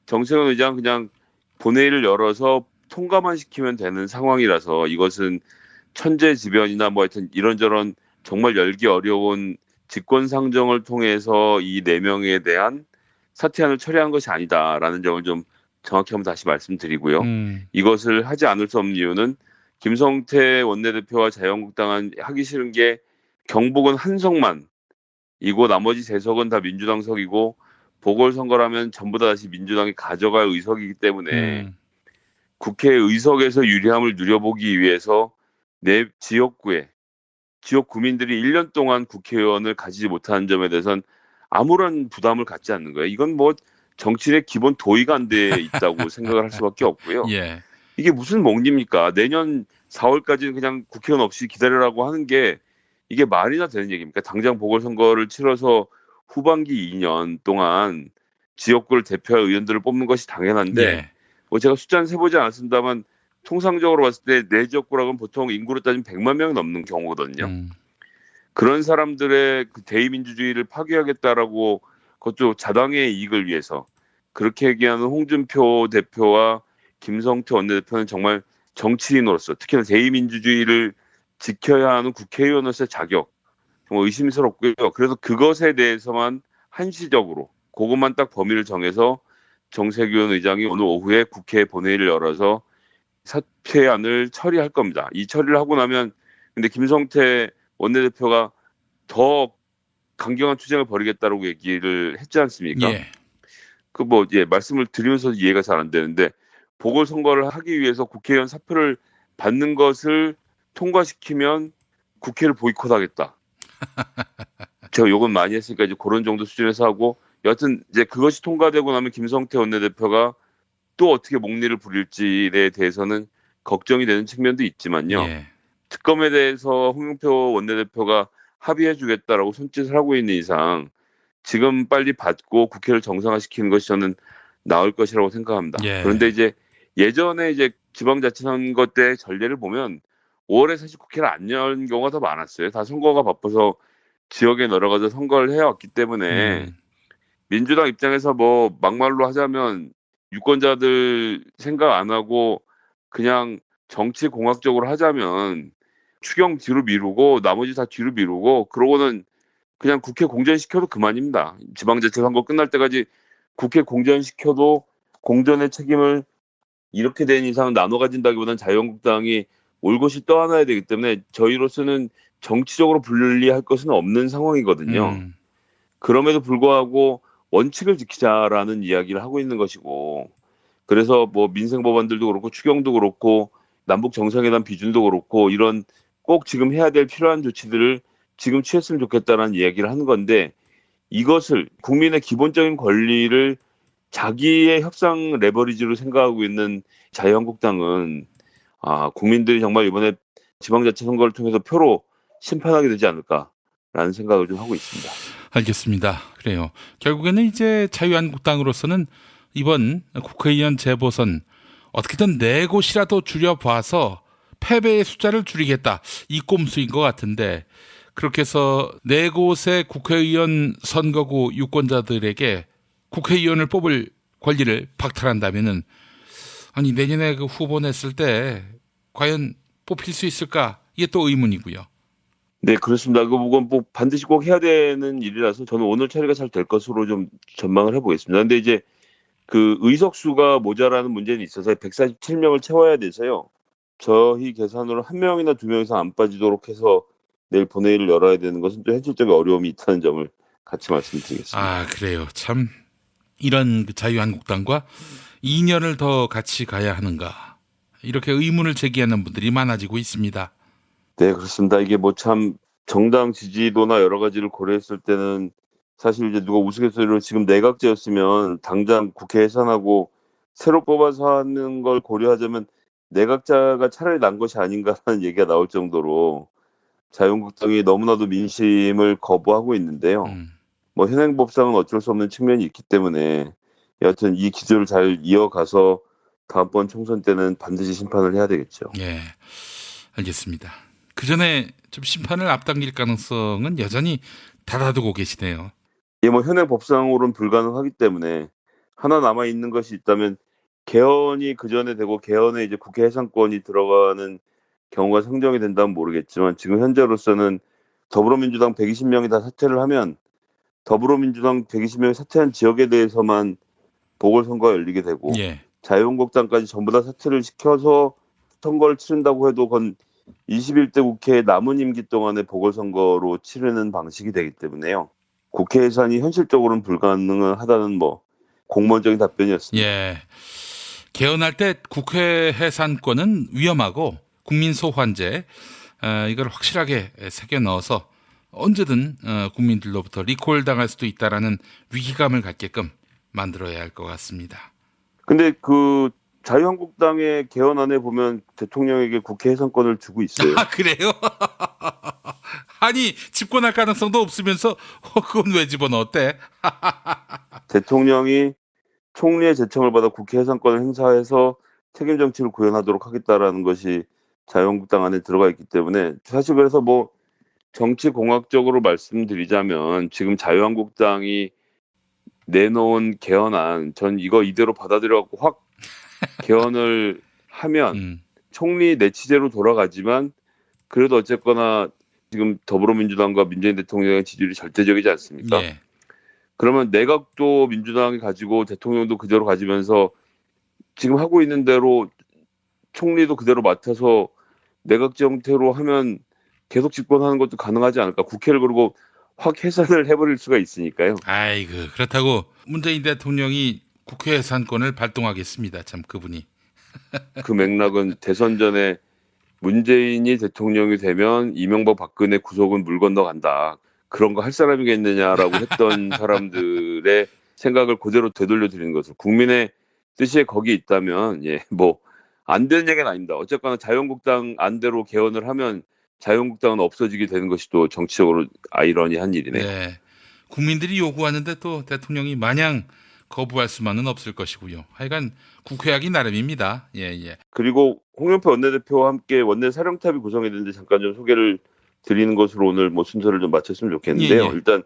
Speaker 26: 정세균 의장은 그냥 본회의를 열어서 통과만 시키면 되는 상황이라서 이것은 천재지변이나 뭐 하여튼 이런저런 정말 열기 어려운 직권상정을 통해서 이 4명에 대한 사퇴안을 처리한 것이 아니다라는 점을 좀 정확히 한번 다시 말씀드리고요. 이것을 하지 않을 수 없는 이유는 김성태 원내대표와 자유한국당은 하기 싫은 게 경북은 한 석만 이고 나머지 3석은 다 민주당 석이고 보궐선거라면 전부 다 다시 민주당이 가져갈 의석이기 때문에 국회 의석에서 유리함을 누려보기 위해서 내 지역구에 지역 구민들이 1년 동안 국회의원을 가지지 못하는 점에 대해서는 아무런 부담을 갖지 않는 거예요. 이건 뭐 정치인의 기본 도의가 안 돼 있다고 생각을 할 수밖에 없고요.
Speaker 2: 예.
Speaker 26: 이게 무슨 몽입니까? 내년 4월까지는 그냥 국회의원 없이 기다리라고 하는 게 이게 말이나 되는 얘기입니까? 당장 보궐선거를 치러서 후반기 2년 동안 지역구를 대표할 의원들을 뽑는 것이 당연한데
Speaker 2: 예.
Speaker 26: 뭐 제가 숫자는 세보지 않았습니다만 통상적으로 봤을 때 내 지역구라고는 보통 인구로 따지면 100만 명이 넘는 경우거든요. 그런 사람들의 그 대의민주주의를 파괴하겠다라고 그것도 자당의 이익을 위해서 그렇게 얘기하는 홍준표 대표와 김성태 원내대표는 정말 정치인으로서 특히나 대의민주주의를 지켜야 하는 국회의원으로서의 자격 정말 의심스럽고요. 그래서 그것에 대해서만 한시적으로 그것만 딱 범위를 정해서 정세균 의장이 오늘 오후에 국회 본회의를 열어서 사퇴안을 처리할 겁니다. 이 처리를 하고 나면 근데 김성태 원내대표가 더 강경한 투쟁을 벌이겠다라고 얘기를 했지 않습니까?
Speaker 2: 예.
Speaker 26: 그 뭐 말씀을 드리면서 이해가 잘 안 되는데 보궐선거를 하기 위해서 국회의원 사표를 받는 것을 통과시키면 국회를 보이콧하겠다. 제가 욕은 많이 했으니까 이제 그런 정도 수준에서 하고 여하튼 이제 그것이 통과되고 나면 김성태 원내대표가 또 어떻게 목리를 부릴지에 대해서는 걱정이 되는 측면도 있지만요.
Speaker 2: 예.
Speaker 26: 특검에 대해서 홍영표 원내대표가 합의해 주겠다라고 손짓을 하고 있는 이상 지금 빨리 받고 국회를 정상화시키는 것이 저는 나을 것이라고 생각합니다.
Speaker 2: 예.
Speaker 26: 그런데 이제 예전에 이제 지방자치선거 때 전례를 보면 5월에 사실 국회를 안 연 경우가 더 많았어요. 다 선거가 바빠서 지역에 내려가서 선거를 해왔기 때문에 민주당 입장에서 뭐 막말로 하자면 유권자들 생각 안 하고 그냥 정치 공학적으로 하자면 추경 뒤로 미루고 나머지 다 뒤로 미루고 그러고는 그냥 국회 공전시켜도 그만입니다. 지방자치 선거 끝날 때까지 국회 공전시켜도 공전의 책임을 이렇게 된 이상 나눠 가진다기보다는 자유한국당이 올곧이 떠안아야 되기 때문에 저희로서는 정치적으로 분리할 것은 없는 상황이거든요. 그럼에도 불구하고 원칙을 지키자라는 이야기를 하고 있는 것이고 그래서 뭐 민생 법안들도 그렇고 추경도 그렇고 남북 정상회담 비준도 그렇고 이런 꼭 지금 해야 될 필요한 조치들을 지금 취했으면 좋겠다는 이야기를 하는 건데 이것을 국민의 기본적인 권리를 자기의 협상 레버리지로 생각하고 있는 자유한국당은 국민들이 정말 이번에 지방자치 선거를 통해서 표로 심판하게 되지 않을까라는 생각을 좀 하고 있습니다.
Speaker 2: 알겠습니다. 그래요. 결국에는 이제 자유한국당으로서는 이번 국회의원 재보선 어떻게든 4곳이라도 줄여봐서 패배의 숫자를 줄이겠다. 이 꼼수인 것 같은데 그렇게 해서 4곳의 국회의원 선거구 유권자들에게 국회의원을 뽑을 권리를 박탈한다면은 아니 내년에 그 후보 냈을 때 과연 뽑힐 수 있을까? 이게 또 의문이고요.
Speaker 26: 네, 그렇습니다. 그건 뭐 반드시 꼭 해야 되는 일이라서 저는 오늘 처리가 잘 될 것으로 좀 전망을 해보겠습니다. 근데 이제 그 의석수가 모자라는 문제는 있어서 147명을 채워야 돼서요. 저희 계산으로 1명이나 2명 이상 안 빠지도록 해서 내일 본회의를 열어야 되는 것은 또 현실적인 어려움이 있다는 점을 같이 말씀드리겠습니다.
Speaker 2: 그래요. 참 이런 자유한국당과 2년을 더 같이 가야 하는가 이렇게 의문을 제기하는 분들이 많아지고 있습니다.
Speaker 26: 네, 그렇습니다. 이게 뭐 참 정당 지지도나 여러 가지를 고려했을 때는 사실 이제 누가 우스갯소리로 지금 내각제였으면 당장 국회 해산하고 새로 뽑아서 하는 걸 고려하자면 내각자가 차라리 난 것이 아닌가라는 얘기가 나올 정도로 자유한국당이 너무나도 민심을 거부하고 있는데요. 뭐 현행법상은 어쩔 수 없는 측면이 있기 때문에 여하튼 이 기조를 잘 이어가서 다음번 총선 때는 반드시 심판을 해야 되겠죠.
Speaker 2: 예, 알겠습니다. 그 전에 좀 심판을 앞당길 가능성은 여전히 닫아두고 계시네요.
Speaker 26: 예, 뭐 현행법상으로는 불가능하기 때문에 하나 남아 있는 것이 있다면 개헌이 그 전에 되고 개헌에 이제 국회 해산권이 들어가는 경우가 상정이 된다면 모르겠지만 지금 현재로서는 더불어민주당 120명이 다 사퇴를 하면 더불어민주당 120명이 사퇴한 지역에 대해서만 보궐선거가 열리게 되고 자유한국당까지 전부 다 사퇴를 시켜서 선거를 치른다고 해도 그건 21대 국회 남은 임기 동안의 보궐선거로 치르는 방식이 되기 때문에요. 국회 해산이 현실적으로는 불가능하다는 뭐 공무원적인 답변이었습니다.
Speaker 2: 예, 개헌할 때 국회 해산권은 위험하고 국민 소환제 이걸 확실하게 새겨 넣어서 언제든 국민들로부터 리콜 당할 수도 있다라는 위기감을 갖게끔 만들어야 할 것 같습니다.
Speaker 26: 근데 그 자유한국당의 개헌안에 보면 대통령에게 국회 해산권을 주고 있어요.
Speaker 2: 그래요? 아니 집권할 가능성도 없으면서 그건 왜 집어넣었대?
Speaker 26: 대통령이 총리의 제청을 받아 국회 해산권을 행사해서 책임 정치를 구현하도록 하겠다라는 것이 자유한국당 안에 들어가 있기 때문에 사실 그래서 뭐 정치 공학적으로 말씀드리자면 지금 자유한국당이 내놓은 개헌안 전 이거 이대로 받아들여갖고 확 개헌을 하면 총리 내치제로 돌아가지만 그래도 어쨌거나 지금 더불어민주당과 문재인 대통령의 지지율이 절대적이지 않습니까? 그러면 내각도 민주당이 가지고 대통령도 그대로 가지면서 지금 하고 있는 대로 총리도 그대로 맡아서 내각제 형태로 하면 계속 집권하는 것도 가능하지 않을까? 국회를 그리고 확 해산을 해버릴 수가 있으니까요.
Speaker 2: 아이고 그렇다고 문재인 대통령이 국회 해산권을 발동하겠습니다. 참 그분이.
Speaker 26: 그 맥락은 대선 전에 문재인이 대통령이 되면 이명박 박근혜 구속은 물 건너간다. 그런 거 할 사람이겠느냐라고 했던 사람들의 생각을 그대로 되돌려 드리는 것을 국민의 뜻이 거기 있다면 뭐 안 되는 얘기는 아닙니다. 어쨌거나 자유한국당 안대로 개헌을 하면 자유한국당은 없어지게 되는 것이 또 정치적으로 아이러니한 일이네요.
Speaker 2: 네. 국민들이 요구하는데 또 대통령이 마냥 거부할 수만은 없을 것이고요. 하여간 국회하기 나름입니다. 예.
Speaker 26: 그리고 홍영표 원내대표와 함께 원내 사령탑이 구성이 되는데 잠깐 좀 소개를 드리는 것으로 오늘 뭐 순서를 좀 마쳤으면 좋겠는데요. 일단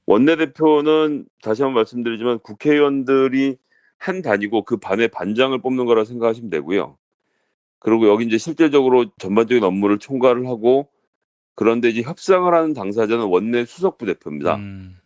Speaker 26: 원내대표는 다시 한번 말씀드리지만 국회의원들이 한 단이고 그 반의 반장을 뽑는 거라 생각하시면 되고요. 그리고 여기 이제 실질적으로 전반적인 업무를 총괄을 하고 그런데 이제 협상을 하는 당사자는 원내 수석부대표입니다.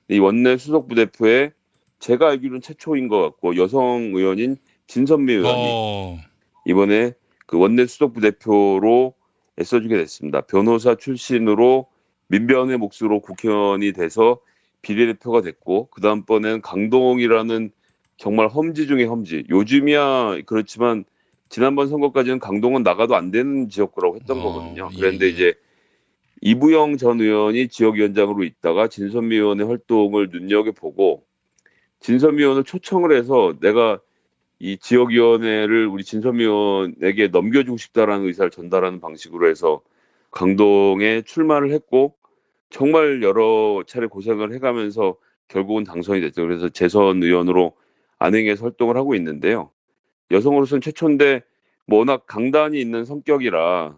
Speaker 26: 이 원내 수석부대표에 제가 알기로는 최초인 것 같고 여성 의원인 진선미 의원이 이번에 그 원내 수석부대표로 애써주게 됐습니다. 변호사 출신으로 민변의 몫으로 국회의원이 돼서 비례대표가 됐고 그 다음번에는 강동이라는 정말 험지 중에 험지. 요즘이야 그렇지만 지난번 선거까지는 강동은 나가도 안 되는 지역구라고 했던 거거든요. 그런데 이제 이부영 전 의원이 지역위원장으로 있다가 진선미 의원의 활동을 눈여겨보고 진선미 의원을 초청을 해서 내가 이 지역위원회를 우리 진선미 의원에게 넘겨주고 싶다라는 의사를 전달하는 방식으로 해서 강동에 출마를 했고 정말 여러 차례 고생을 해가면서 결국은 당선이 됐죠. 그래서 재선 의원으로 안행해서 활동을 하고 있는데요. 여성으로서는 최초인데 뭐 워낙 강단이 있는 성격이라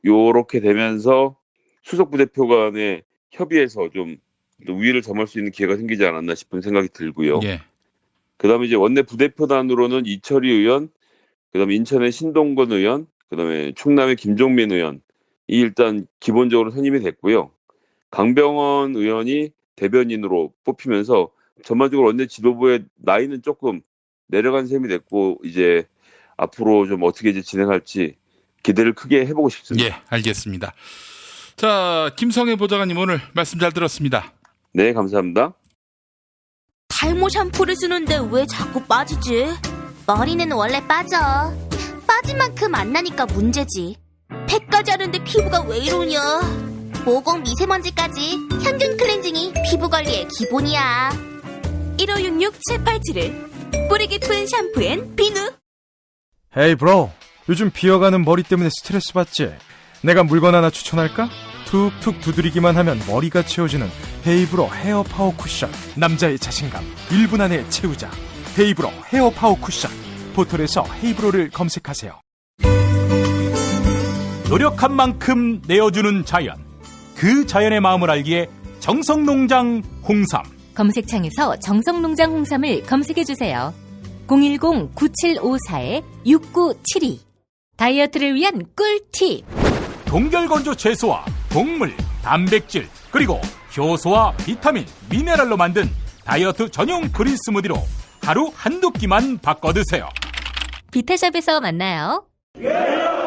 Speaker 26: 요렇게 되면서 수석부대표 간의 협의해서 좀 위를 점할 수 있는 기회가 생기지 않았나 싶은 생각이 들고요. 그다음에 이제 원내 부대표단으로는 이철희 의원, 그다음에 인천의 신동건 의원, 그다음에 충남의 김종민 의원이 일단 기본적으로 선임이 됐고요. 강병원 의원이 대변인으로 뽑히면서 전반적으로 원내 지도부의 나이는 조금 내려간 셈이 됐고 이제 앞으로 좀 어떻게 이제 진행할지 기대를 크게 해보고 싶습니다.
Speaker 2: 예, 알겠습니다. 자, 김성애 보좌관님 오늘 말씀 잘 들었습니다.
Speaker 26: 네, 감사합니다.
Speaker 3: 탈모 샴푸를 쓰는데 왜 자꾸 빠지지? 머리는 원래 빠져. 빠진 만큼 안 나니까 문제지. 팩까지 하는데 피부가 왜 이러냐? 모공 미세먼지까지 향균 클렌징이 피부 관리의 기본이야. 1566-787을 뿌리 깊은 샴푸엔 비누.
Speaker 4: 헤이 브로, 요즘 비어가는 머리 때문에 스트레스 받지? 내가 물건 하나 추천할까? 툭툭 두드리기만 하면 머리가 채워지는 헤이브로 헤어 파워 쿠션. 남자의 자신감 1분 안에 채우자. 헤이브로 헤어 파워 쿠션. 포털에서 헤이브로를 검색하세요.
Speaker 5: 노력한 만큼 내어주는 자연. 그 자연의 마음을 알기에 정성농장 홍삼.
Speaker 24: 검색창에서 정성농장 홍삼을 검색해주세요. 010-9754-6972. 다이어트를 위한 꿀팁.
Speaker 5: 동결건조 채소와 동물, 단백질, 그리고 효소와 비타민, 미네랄로 만든 다이어트 전용 그린 스무디로 하루 한두 끼만 바꿔 드세요.
Speaker 24: 비타샵에서 만나요.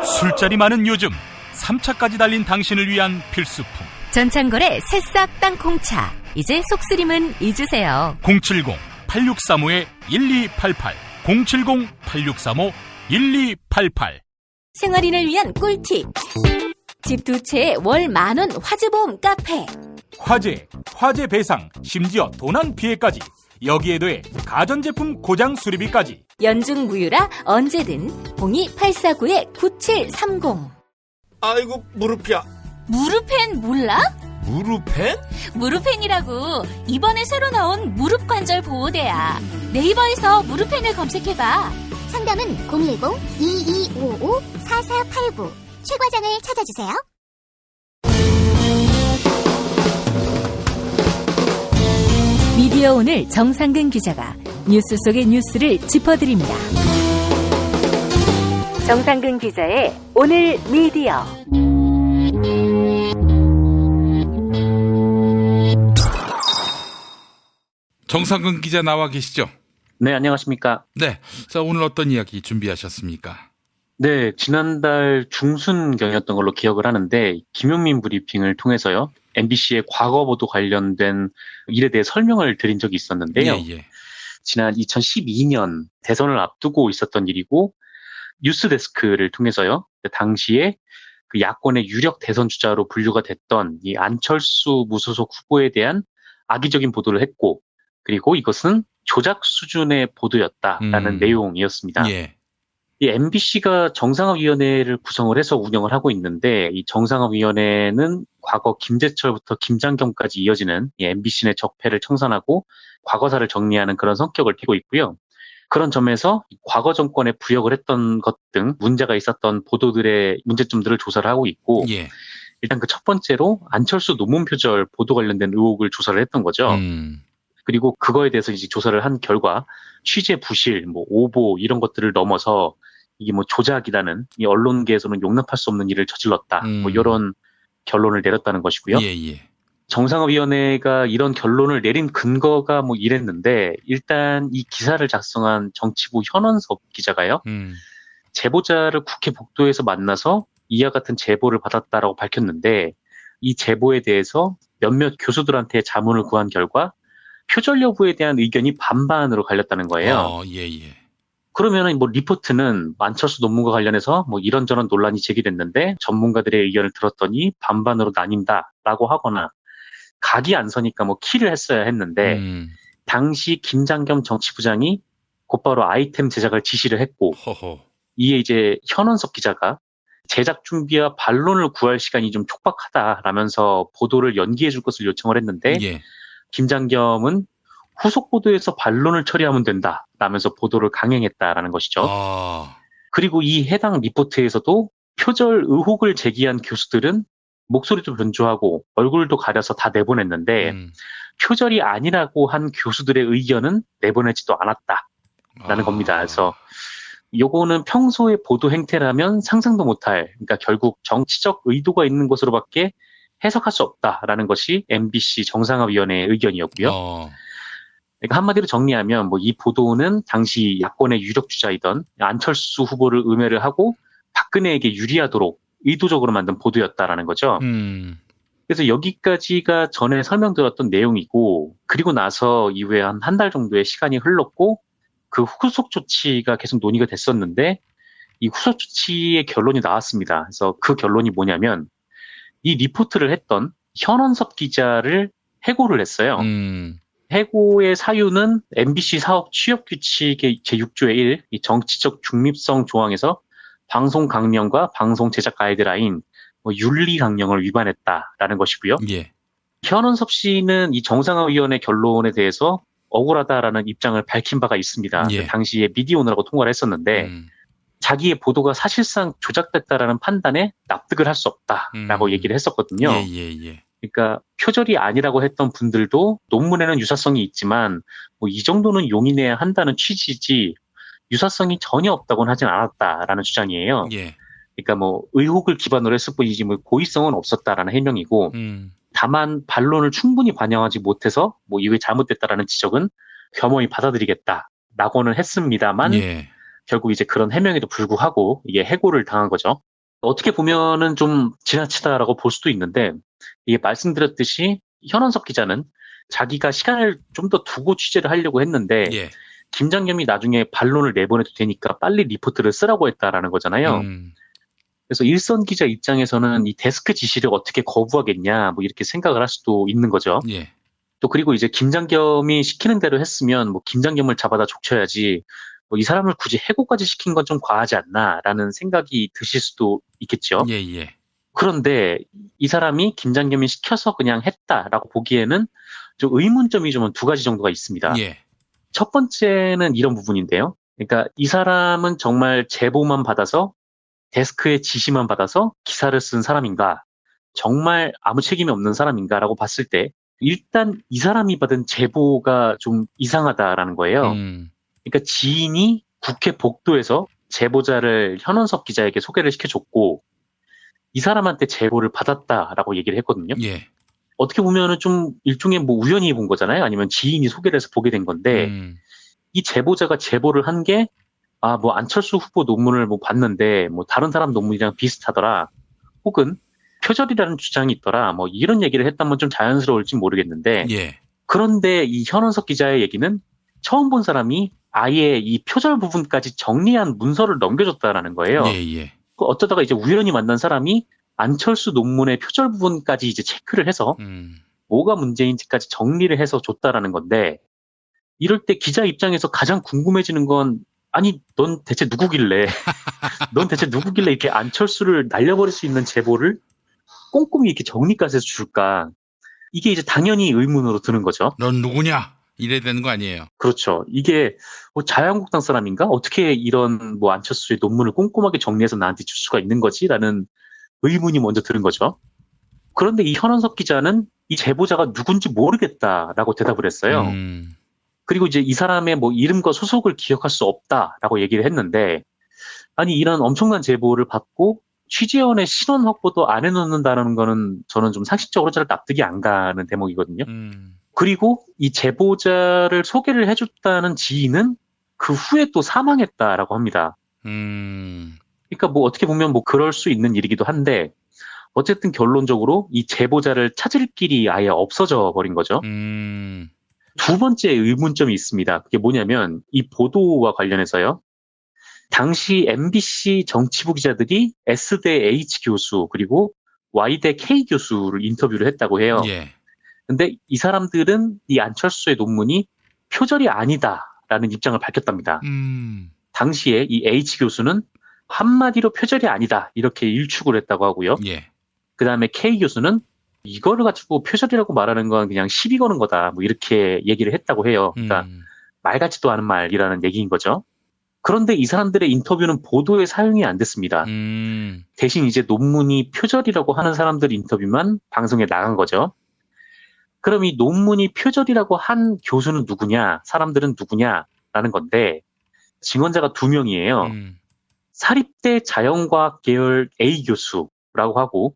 Speaker 5: 술자리 많은 요즘 3차까지 달린 당신을 위한 필수품.
Speaker 24: 전창걸의 새싹 땅콩차. 이제 속쓰림은 잊으세요.
Speaker 5: 070-8635-1288 070-8635-1288.
Speaker 24: 생활인을 위한 꿀팁. 집 두 채에 월 10,000원 화재보험 카페.
Speaker 5: 화재 배상, 심지어 도난 피해까지. 여기에 더해 가전제품 고장 수리비까지.
Speaker 24: 연중 무휴라 언제든 02849-9730.
Speaker 25: 아이고 무릎이야.
Speaker 24: 무릎펜 몰라?
Speaker 25: 무릎펜?
Speaker 24: 무릎펜이라고. 이번에 새로 나온 무릎 관절 보호대야. 네이버에서 무릎펜을 검색해봐.
Speaker 6: 상담은 010-2255-4489. 최 과장을 찾아주세요.
Speaker 24: 미디어 오늘 정상근 기자가 뉴스 속의 뉴스를 짚어드립니다. 정상근 기자의 오늘 미디어.
Speaker 2: 정상근 기자 나와 계시죠?
Speaker 7: 네, 안녕하십니까?
Speaker 2: 네. 자, 오늘 어떤 이야기 준비하셨습니까?
Speaker 7: 네, 지난달 중순경이었던 걸로 기억을 하는데 김용민 브리핑을 통해서요. MBC의 과거 보도 관련된 일에 대해 설명을 드린 적이 있었는데요. 지난 2012년 대선을 앞두고 있었던 일이고 뉴스데스크를 통해서요. 당시에 그 야권의 유력 대선 주자로 분류가 됐던 이 안철수 무소속 후보에 대한 악의적인 보도를 했고 그리고 이것은 조작 수준의 보도였다라는 내용이었습니다. 이 MBC가 정상화위원회를 구성을 해서 운영을 하고 있는데 이 정상화위원회는 과거 김재철부터 김장겸까지 이어지는 이 MBC 내 적폐를 청산하고 과거사를 정리하는 그런 성격을 띠고 있고요. 그런 점에서 과거 정권에 부역을 했던 것 등 문제가 있었던 보도들의 문제점들을 조사를 하고 있고 일단 그 첫 번째로 안철수 논문 표절 보도 관련된 의혹을 조사를 했던 거죠. 그리고 그거에 대해서 이제 조사를 한 결과 취재 부실, 뭐 오보 이런 것들을 넘어서 이게 뭐 조작이라는 이 언론계에서는 용납할 수 없는 일을 저질렀다. 뭐 이런 결론을 내렸다는 것이고요. 정상화위원회가 이런 결론을 내린 근거가 뭐 이랬는데 일단 이 기사를 작성한 정치부 현원섭 기자가요. 제보자를 국회 복도에서 만나서 이와 같은 제보를 받았다라고 밝혔는데 이 제보에 대해서 몇몇 교수들한테 자문을 구한 결과 표절 여부에 대한 의견이 반반으로 갈렸다는 거예요. 그러면은 뭐 리포트는 안철수 논문과 관련해서 뭐 이런저런 논란이 제기됐는데 전문가들의 의견을 들었더니 반반으로 나뉜다라고 하거나 각이 안 서니까 뭐 키를 했어야 했는데 당시 김장겸 정치부장이 곧바로 아이템 제작을 지시를 했고 이에 이제 현원석 기자가 제작 준비와 반론을 구할 시간이 좀 촉박하다라면서 보도를 연기해 줄 것을 요청을 했는데 김장겸은 후속 보도에서 반론을 처리하면 된다라면서 보도를 강행했다라는 것이죠. 그리고 이 해당 리포트에서도 표절 의혹을 제기한 교수들은 목소리도 변조하고 얼굴도 가려서 다 내보냈는데 표절이 아니라고 한 교수들의 의견은 내보내지도 않았다라는 겁니다. 그래서 요거는 평소의 보도 행태라면 상상도 못할, 그러니까 결국 정치적 의도가 있는 것으로밖에 해석할 수 없다라는 것이 MBC 정상화위원회의 의견이었고요. 그러니까 한마디로 정리하면 뭐 이 보도는 당시 야권의 유력 주자이던 안철수 후보를 음해를 하고 박근혜에게 유리하도록 의도적으로 만든 보도였다라는 거죠. 그래서 여기까지가 전에 설명드렸던 내용이고 그리고 나서 이후에 한 달 정도의 시간이 흘렀고 그 후속 조치가 계속 논의가 됐었는데 이 후속 조치의 결론이 나왔습니다. 그래서 그 결론이 뭐냐면 이 리포트를 했던 현원섭 기자를 해고를 했어요. 해고의 사유는 MBC 사업 취업 규칙의 제6조의 1, 이 정치적 중립성 조항에서 방송 강령과 방송 제작 가이드라인, 뭐 윤리 강령을 위반했다라는 것이고요. 현원섭 씨는 이 정상화위원회 결론에 대해서 억울하다라는 입장을 밝힌 바가 있습니다. 당시에 미디어오너라고 통과를 했었는데 자기의 보도가 사실상 조작됐다라는 판단에 납득을 할 수 없다라고 얘기를 했었거든요. 그러니까 표절이 아니라고 했던 분들도 논문에는 유사성이 있지만 뭐 이 정도는 용인해야 한다는 취지지 유사성이 전혀 없다고는 하진 않았다라는 주장이에요. 그러니까 뭐 의혹을 기반으로 했을 뿐이지 뭐 고의성은 없었다라는 해명이고 다만 반론을 충분히 반영하지 못해서 뭐 이게 잘못됐다라는 지적은 겸허히 받아들이겠다라고는 했습니다만 결국 이제 그런 해명에도 불구하고 이게 해고를 당한 거죠. 어떻게 보면은 좀 지나치다라고 볼 수도 있는데 이게 말씀드렸듯이 현원석 기자는 자기가 시간을 좀 더 두고 취재를 하려고 했는데 김장겸이 나중에 반론을 내보내도 되니까 빨리 리포트를 쓰라고 했다라는 거잖아요. 그래서 일선 기자 입장에서는 이 데스크 지시를 어떻게 거부하겠냐 뭐 이렇게 생각을 할 수도 있는 거죠. 또 그리고 이제 김장겸이 시키는 대로 했으면 뭐 김장겸을 잡아다 족쳐야지 뭐 이 사람을 굳이 해고까지 시킨 건 좀 과하지 않나라는 생각이 드실 수도 있겠죠. 그런데 이 사람이 김장겸이 시켜서 그냥 했다라고 보기에는 좀 의문점이 좀 두 가지 정도가 있습니다. 첫 번째는 이런 부분인데요. 그러니까 이 사람은 정말 제보만 받아서 데스크의 지시만 받아서 기사를 쓴 사람인가, 정말 아무 책임이 없는 사람인가라고 봤을 때 일단 이 사람이 받은 제보가 좀 이상하다라는 거예요. 그러니까 지인이 국회 복도에서 제보자를 현원석 기자에게 소개를 시켜줬고 이 사람한테 제보를 받았다라고 얘기를 했거든요. 어떻게 보면은 좀 일종의 뭐 우연히 본 거잖아요. 아니면 지인이 소개를 해서 보게 된 건데 이 제보자가 제보를 한 게 아, 뭐 안철수 후보 논문을 뭐 봤는데 뭐 다른 사람 논문이랑 비슷하더라. 혹은 표절이라는 주장이 있더라. 뭐 이런 얘기를 했다면 좀 자연스러울지 모르겠는데 그런데 이 현원석 기자의 얘기는 처음 본 사람이 아예 이 표절 부분까지 정리한 문서를 넘겨줬다라는 거예요. 어쩌다가 이제 우연히 만난 사람이 안철수 논문의 표절 부분까지 이제 체크를 해서 뭐가 문제인지까지 정리를 해서 줬다라는 건데 이럴 때 기자 입장에서 가장 궁금해지는 건 아니 넌 대체 누구길래 이렇게 안철수를 날려버릴 수 있는 제보를 꼼꼼히 이렇게 정리까지 해서 줄까? 이게 이제 당연히 의문으로 드는 거죠.
Speaker 2: 넌 누구냐? 이래야 되는 거 아니에요?
Speaker 7: 그렇죠. 이게 뭐 자유한국당 사람인가? 어떻게 이런 뭐 안철수의 논문을 꼼꼼하게 정리해서 나한테 줄 수가 있는 거지? 라는 의문이 먼저 드는 거죠. 그런데 이 현원석 기자는 이 제보자가 누군지 모르겠다라고 대답을 했어요. 그리고 이제 이 사람의 뭐 이름과 소속을 기억할 수 없다라고 얘기를 했는데, 아니 이런 엄청난 제보를 받고 취재원의 신원 확보도 안 해놓는다는 거는 저는 좀 상식적으로 잘 납득이 안 가는 대목이거든요. 그리고 이 제보자를 소개를 해줬다는 지인은 그 후에 또 사망했다라고 합니다. 그러니까 뭐 어떻게 보면 뭐 그럴 수 있는 일이기도 한데, 어쨌든 결론적으로 이 제보자를 찾을 길이 아예 없어져 버린 거죠. 두 번째 의문점이 있습니다. 그게 뭐냐면 이 보도와 관련해서요. 당시 MBC 정치부 기자들이 S대 H 교수 그리고 Y대 K 교수를 인터뷰를 했다고 해요. 근데 이 사람들은 이 안철수의 논문이 표절이 아니다라는 입장을 밝혔답니다. 당시에 이 H 교수는 한마디로 표절이 아니다 이렇게 일축을 했다고 하고요. 그 다음에 K 교수는 이거를 가지고 표절이라고 말하는 건 그냥 시비 거는 거다 뭐 이렇게 얘기를 했다고 해요. 그러니까 말 같지도 않은 말이라는 얘기인 거죠. 그런데 이 사람들의 인터뷰는 보도에 사용이 안 됐습니다. 대신 이제 논문이 표절이라고 하는 사람들 인터뷰만 방송에 나간 거죠. 그럼 이 논문이 표절이라고 한 교수는 누구냐, 사람들은 누구냐라는 건데 증언자가 2명이에요. 사립대 자연과학 계열 A 교수라고 하고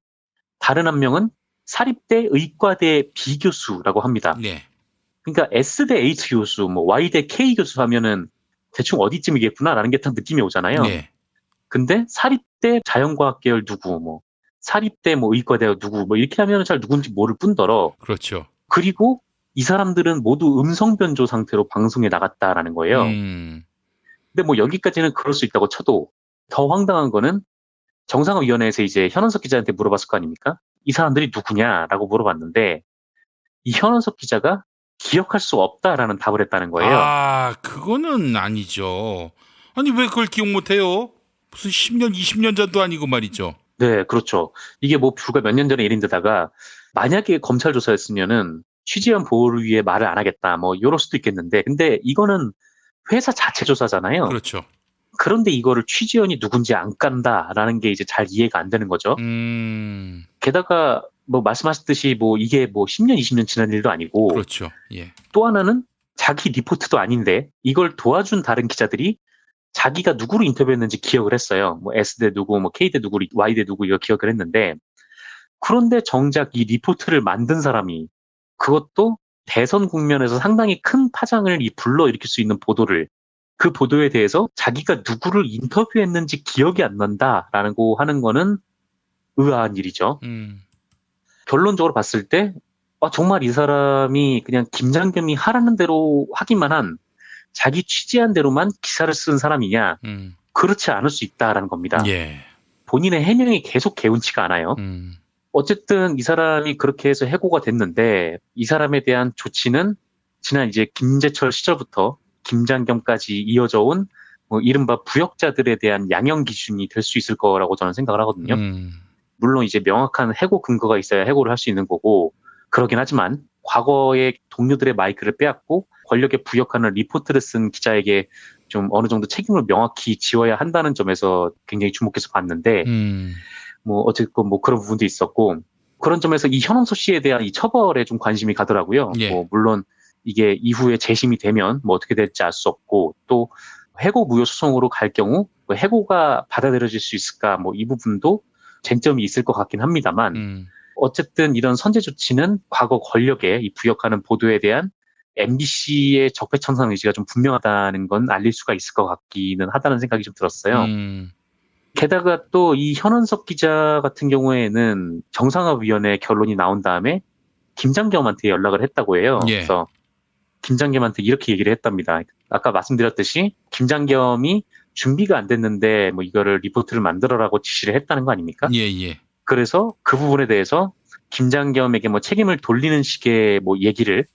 Speaker 7: 다른 한 명은 사립대 의과대 B 교수라고 합니다. 그러니까 S대 H 교수, 뭐 Y대 K 교수 하면은 대충 어디쯤이겠구나라는 게 딱 느낌이 오잖아요. 근데 사립대 자연과학 계열 누구, 뭐 사립대 뭐 의과대 누구, 뭐 이렇게 하면은 잘 누군지 모를 뿐더러.
Speaker 2: 그렇죠.
Speaker 7: 그리고 이 사람들은 모두 음성 변조 상태로 방송에 나갔다라는 거예요. 근데 뭐 여기까지는 그럴 수 있다고 쳐도 더 황당한 거는 정상화위원회에서 이제 현원석 기자한테 물어봤을 거 아닙니까? 이 사람들이 누구냐라고 물어봤는데 이 현원석 기자가 기억할 수 없다라는 답을 했다는 거예요.
Speaker 2: 아, 그거는 아니죠. 아니 왜 그걸 기억 못해요? 무슨 10년, 20년 전도 아니고 말이죠.
Speaker 7: 네, 그렇죠. 이게 뭐 불과 몇 년 전의 일인데다가 만약에 검찰 조사였으면은 취재원 보호를 위해 말을 안 하겠다 뭐 이럴 수도 있겠는데, 근데 이거는 회사 자체 조사잖아요.
Speaker 2: 그렇죠.
Speaker 7: 그런데 이거를 취재원이 누군지 안 깐다라는 게 이제 잘 이해가 안 되는 거죠. 게다가 뭐 말씀하셨듯이 뭐 이게 뭐 10년, 20년 지난 일도 아니고.
Speaker 2: 그렇죠.
Speaker 7: 또 하나는 자기 리포트도 아닌데 이걸 도와준 다른 기자들이 자기가 누구를 인터뷰했는지 기억을 했어요. 뭐 S대 누구, 뭐 K대 누구, Y대 누구 이거 기억을 했는데, 그런데 정작 이 리포트를 만든 사람이 그것도 대선 국면에서 상당히 큰 파장을 불러일으킬 수 있는 보도를, 그 보도에 대해서 자기가 누구를 인터뷰했는지 기억이 안 난다라고 하는 거는 의아한 일이죠. 결론적으로 봤을 때 정말 이 사람이 그냥 김장겸이 하라는 대로 하기만 한 자기 취재한 대로만 기사를 쓴 사람이냐, 그렇지 않을 수 있다라는 겁니다. 본인의 해명이 계속 개운치가 않아요. 어쨌든 이 사람이 그렇게 해서 해고가 됐는데 이 사람에 대한 조치는 지난 이제 김재철 시절부터 김장겸까지 이어져 온 뭐 이른바 부역자들에 대한 양형 기준이 될 수 있을 거라고 저는 생각을 하거든요. 물론 이제 명확한 해고 근거가 있어야 해고를 할 수 있는 거고, 그러긴 하지만 과거의 동료들의 마이크를 빼앗고 권력에 부역하는 리포트를 쓴 기자에게 좀 어느 정도 책임을 명확히 지어야 한다는 점에서 굉장히 주목해서 봤는데, 뭐 어쨌든 뭐 그런 부분도 있었고, 그런 점에서 이 현원석 씨에 대한 이 처벌에 좀 관심이 가더라고요. 뭐 물론 이게 이후에 재심이 되면 뭐 어떻게 될지 알 수 없고, 또 해고 무효 소송으로 갈 경우 뭐 해고가 받아들여질 수 있을까, 뭐 이 부분도 쟁점이 있을 것 같긴 합니다만, 어쨌든 이런 선제 조치는 과거 권력에 이 부역하는 보도에 대한 MBC의 적폐청산 의지가 좀 분명하다는 건 알릴 수가 있을 것 같기는 하다는 생각이 좀 들었어요. 게다가 또 이 현원석 기자 같은 경우에는 정상화위원회 결론이 나온 다음에 김장겸한테 연락을 했다고 해요. 그래서 김장겸한테 이렇게 얘기를 했답니다. 아까 말씀드렸듯이 김장겸이 준비가 안 됐는데 뭐 이거를 리포트를 만들어라고 지시를 했다는 거 아닙니까? 그래서 그 부분에 대해서 김장겸에게 뭐 책임을 돌리는 식의 뭐 얘기를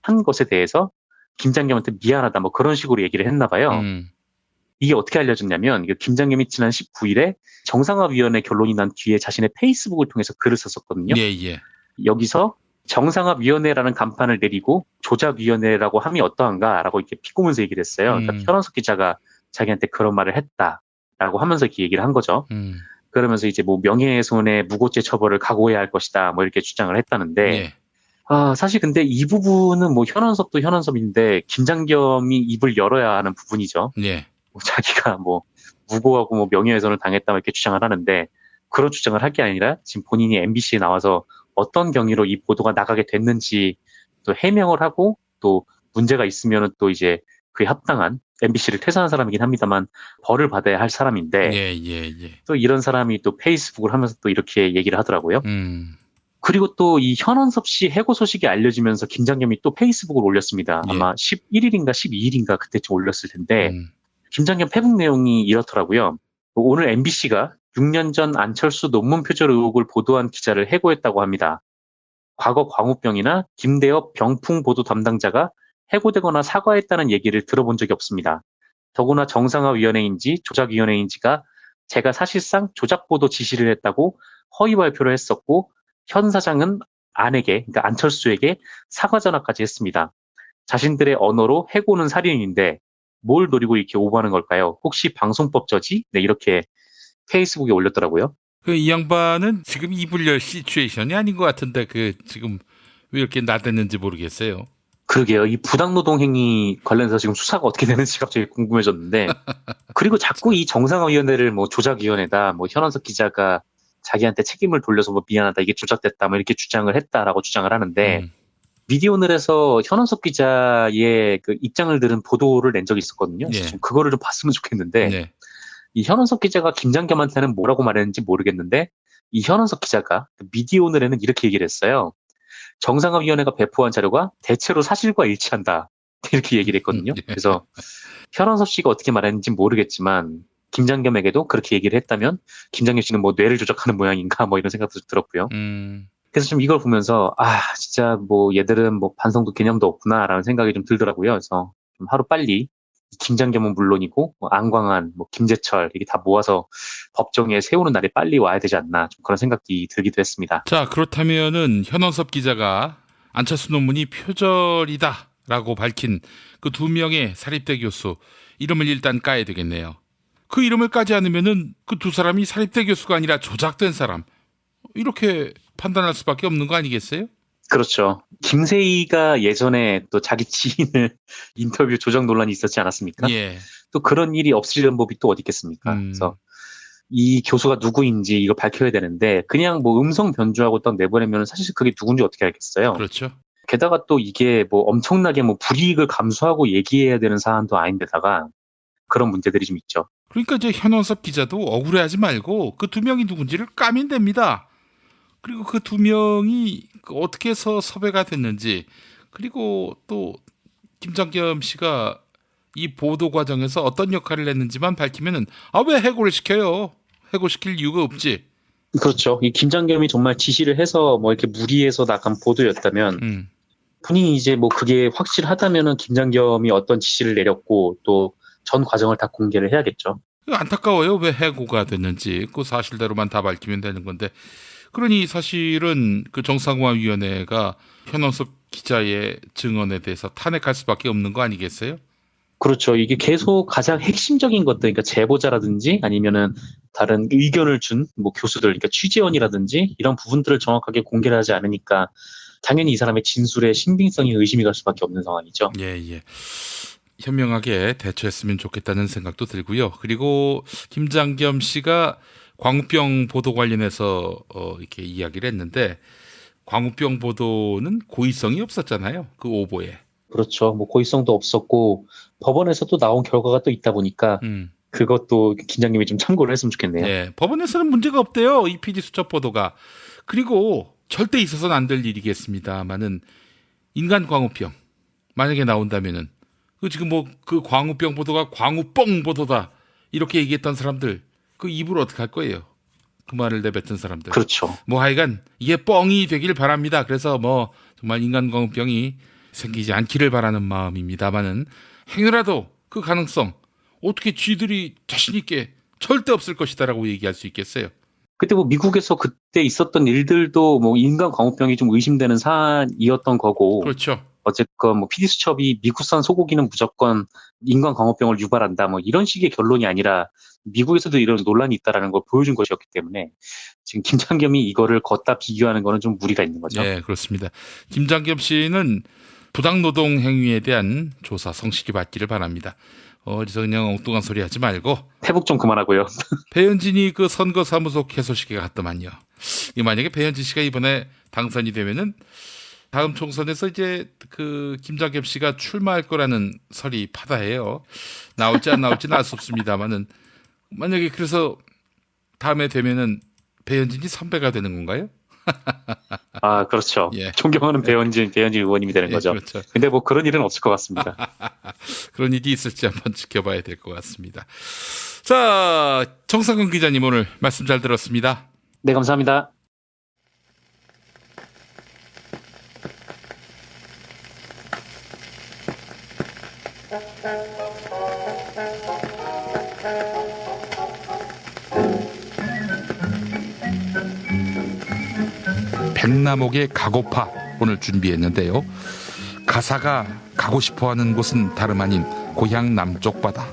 Speaker 7: 한 것에 대해서 김장겸한테 미안하다 뭐 그런 식으로 얘기를 했나 봐요. 이게 어떻게 알려졌냐면 김장겸이 지난 19일에 정상화위원회 결론이 난 뒤에 자신의 페이스북을 통해서 글을 썼었거든요.
Speaker 2: 예.
Speaker 7: 여기서 정상화위원회라는 간판을 내리고 조작위원회라고 함이 어떠한가라고 이렇게 비꼬면서 얘기를 했어요. 그러니까 현원석 기자가 자기한테 그런 말을 했다라고 하면서 이렇게 얘기를 한 거죠. 그러면서 이제 뭐 명예훼손의 무고죄 처벌을 각오해야 할 것이다 뭐 이렇게 주장을 했다는데
Speaker 2: 예.
Speaker 7: 사실 근데 이 부분은 뭐 현원섭도 현원섭인데 김장겸이 입을 열어야 하는 부분이죠.
Speaker 2: 예.
Speaker 7: 자기가 뭐 무고하고 뭐 명예훼손을 당했다 이렇게 주장을 하는데 그런 주장을 할 게 아니라 지금 본인이 MBC에 나와서 어떤 경위로 이 보도가 나가게 됐는지 또 해명을 하고 또 문제가 있으면은 또 이제 그에 합당한 MBC를 퇴사한 사람이긴 합니다만 벌을 받아야 할 사람인데
Speaker 2: 예.
Speaker 7: 또 이런 사람이 또 페이스북을 하면서 또 이렇게 얘기를 하더라고요. 그리고 또 이 현원섭 씨 해고 소식이 알려지면서 김장겸이 또 페이스북을 올렸습니다. 아마 11일인가 12일인가 그때쯤 올렸을 텐데 김장겸 페북 내용이 이렇더라고요. 오늘 MBC가 6년 전 안철수 논문 표절 의혹을 보도한 기자를 해고했다고 합니다. 과거 광우병이나 김대엽 병풍 보도 담당자가 해고되거나 사과했다는 얘기를 들어본 적이 없습니다. 더구나 정상화위원회인지 조작위원회인지가 제가 사실상 조작보도 지시를 했다고 허위 발표를 했었고 현 사장은 아내게, 그러니까 안철수에게 사과 전화까지 했습니다. 자신들의 언어로 해고는 살인인데 뭘 노리고 이렇게 오버하는 걸까요? 혹시 방송법 저지? 네, 이렇게 페이스북에 올렸더라고요.
Speaker 2: 이 양반은 지금 입을 열 시츄에이션이 아닌 것 같은데 지금 왜 이렇게 나댔는지 모르겠어요.
Speaker 7: 그러게요. 이 부당노동 행위 관련해서 지금 수사가 어떻게 되는지 갑자기 궁금해졌는데 그리고 자꾸 이 정상화위원회를 뭐 조작위원회다, 뭐 현원석 기자가 자기한테 책임을 돌려서 뭐 미안하다, 이게 조작됐다, 뭐 이렇게 주장을 했다라고 주장을 하는데 미디어오늘에서 현원석 기자의 그 입장을 들은 보도를 낸 적이 있었거든요. 좀 그거를 좀 봤으면 좋겠는데 이 현원석 기자가 김장겸한테는 뭐라고 말했는지 모르겠는데 이 현원석 기자가 미디어오늘에는 이렇게 얘기를 했어요. 정상화위원회가 배포한 자료가 대체로 사실과 일치한다. 이렇게 얘기를 했거든요. 그래서 현원석 씨가 어떻게 말했는지 모르겠지만 김장겸에게도 그렇게 얘기를 했다면 김장겸 씨는 뭐 뇌를 조작하는 모양인가 뭐 이런 생각도 들었고요. 그래서 좀 이걸 보면서 진짜 뭐 얘들은 뭐 반성도 개념도 없구나라는 생각이 좀 들더라고요. 그래서 좀 하루 빨리 김장겸은 물론이고 뭐 안광한, 뭐 김재철 이게 다 모아서 법정에 세우는 날이 빨리 와야 되지 않나 좀 그런 생각이 들기도 했습니다.
Speaker 2: 자, 그렇다면은 현원섭 기자가 안철수 논문이 표절이다라고 밝힌 그 2명의 사립대 교수 이름을 일단 까야 되겠네요. 그 이름을 까지 않으면은 그 2사람이 사립대 교수가 아니라 조작된 사람 이렇게 판단할 수밖에 없는 거 아니겠어요?
Speaker 7: 그렇죠. 김세희가 예전에 또 자기 지인을 인터뷰 조작 논란이 있었지 않았습니까? 또 그런 일이 없으려는 법이 또 어디 있겠습니까? 그래서 이 교수가 누구인지 이거 밝혀야 되는데 그냥 뭐 음성 변조하고 딱 내보내면 사실 그게 누군지 어떻게 알겠어요?
Speaker 2: 그렇죠.
Speaker 7: 게다가 또 이게 뭐 엄청나게 뭐 불이익을 감수하고 얘기해야 되는 사안도 아닌데다가 그런 문제들이 좀 있죠.
Speaker 2: 그러니까 이제 현원섭 기자도 억울해하지 말고 그 2명이 누군지를 까면 됩니다. 그리고 그 2명이 어떻게 해서 섭외가 됐는지, 그리고 또 김장겸 씨가 이 보도 과정에서 어떤 역할을 했는지만 밝히면은 왜 해고를 시켜요? 해고시킬 이유가 없지.
Speaker 7: 그렇죠. 이 김장겸이 정말 지시를 해서 뭐 이렇게 무리해서 나간 보도였다면 본인이 이제 뭐 그게 확실하다면은 김장겸이 어떤 지시를 내렸고 또 전 과정을 다 공개를 해야겠죠.
Speaker 2: 안타까워요. 왜 해고가 됐는지 그 사실대로만 다 밝히면 되는 건데. 그러니 사실은 그 정상화위원회가 현원섭 기자의 증언에 대해서 탄핵할 수밖에 없는 거 아니겠어요?
Speaker 7: 그렇죠. 이게 계속 가장 핵심적인 것들, 그러니까 제보자라든지 아니면은 다른 의견을 준 뭐 교수들, 그러니까 취재원이라든지 이런 부분들을 정확하게 공개를 하지 않으니까 당연히 이 사람의 진술의 신빙성이 의심이 갈 수밖에 없는 상황이죠.
Speaker 2: 예. 현명하게 대처했으면 좋겠다는 생각도 들고요. 그리고 김장겸 씨가 광우병 보도 관련해서 이렇게 이야기를 했는데 광우병 보도는 고의성이 없었잖아요. 그 오보에.
Speaker 7: 그렇죠. 뭐 고의성도 없었고 법원에서도 나온 결과가 또 있다 보니까 그것도 김장겸이 좀 참고를 했으면 좋겠네요.
Speaker 2: 네, 법원에서는 문제가 없대요. 이 PD 수첩 보도가. 그리고 절대 있어서는 안 될 일이겠습니다만은 인간 광우병 만약에 나온다면은 그 지금 뭐 그 광우병 보도가 광우뻥 보도다 이렇게 얘기했던 사람들 그 입으로 어떻게 할 거예요? 그 말을 내뱉은 사람들.
Speaker 7: 그렇죠.
Speaker 2: 뭐 하여간 이게 뻥이 되길 바랍니다. 그래서 뭐 정말 인간광우병이 생기지 않기를 바라는 마음입니다만은 행여라도 그 가능성 어떻게 쥐들이 자신 있게 절대 없을 것이다라고 얘기할 수 있겠어요?
Speaker 7: 그때 뭐 미국에서 그때 있었던 일들도 뭐 인간 광우병이 좀 의심되는 사안이었던 거고.
Speaker 2: 그렇죠.
Speaker 7: 어쨌건 뭐 피디수첩이 미국산 소고기는 무조건 인간 광우병을 유발한다 뭐 이런 식의 결론이 아니라 미국에서도 이런 논란이 있다라는 걸 보여준 것이었기 때문에 지금 김장겸이 이거를 걷다 비교하는 거는 좀 무리가 있는 거죠.
Speaker 2: 네, 그렇습니다. 김장겸 씨는 부당노동 행위에 대한 조사 성실히 받기를 바랍니다. 어디서 그냥 엉뚱한 소리 하지 말고
Speaker 7: 회복 좀 그만하고요.
Speaker 2: 배현진이 그 선거사무소 개소식에 갔더만요. 만약에 배현진 씨가 이번에 당선이 되면은 다음 총선에서 이제 그 김장겸 씨가 출마할 거라는 설이 파다해요. 나올지 안 나올지는 알 수 없습니다만은 만약에 그래서 다음에 되면은 배현진이 선배가 되는 건가요?
Speaker 7: 아, 그렇죠.
Speaker 2: 예.
Speaker 7: 존경하는 배현진 의원님이 되는 거죠.
Speaker 2: 그렇죠.
Speaker 7: 근데 뭐 그런 일은 없을 것 같습니다.
Speaker 2: 그런 일이 있을지 한번 지켜봐야 될 것 같습니다. 자, 정상근 기자님 오늘 말씀 잘 들었습니다.
Speaker 7: 네, 감사합니다.
Speaker 2: 백남옥의 가고파 오늘 준비했는데요. 가사가 가고 싶어하는 곳은 다름 아닌 고향 남쪽 바다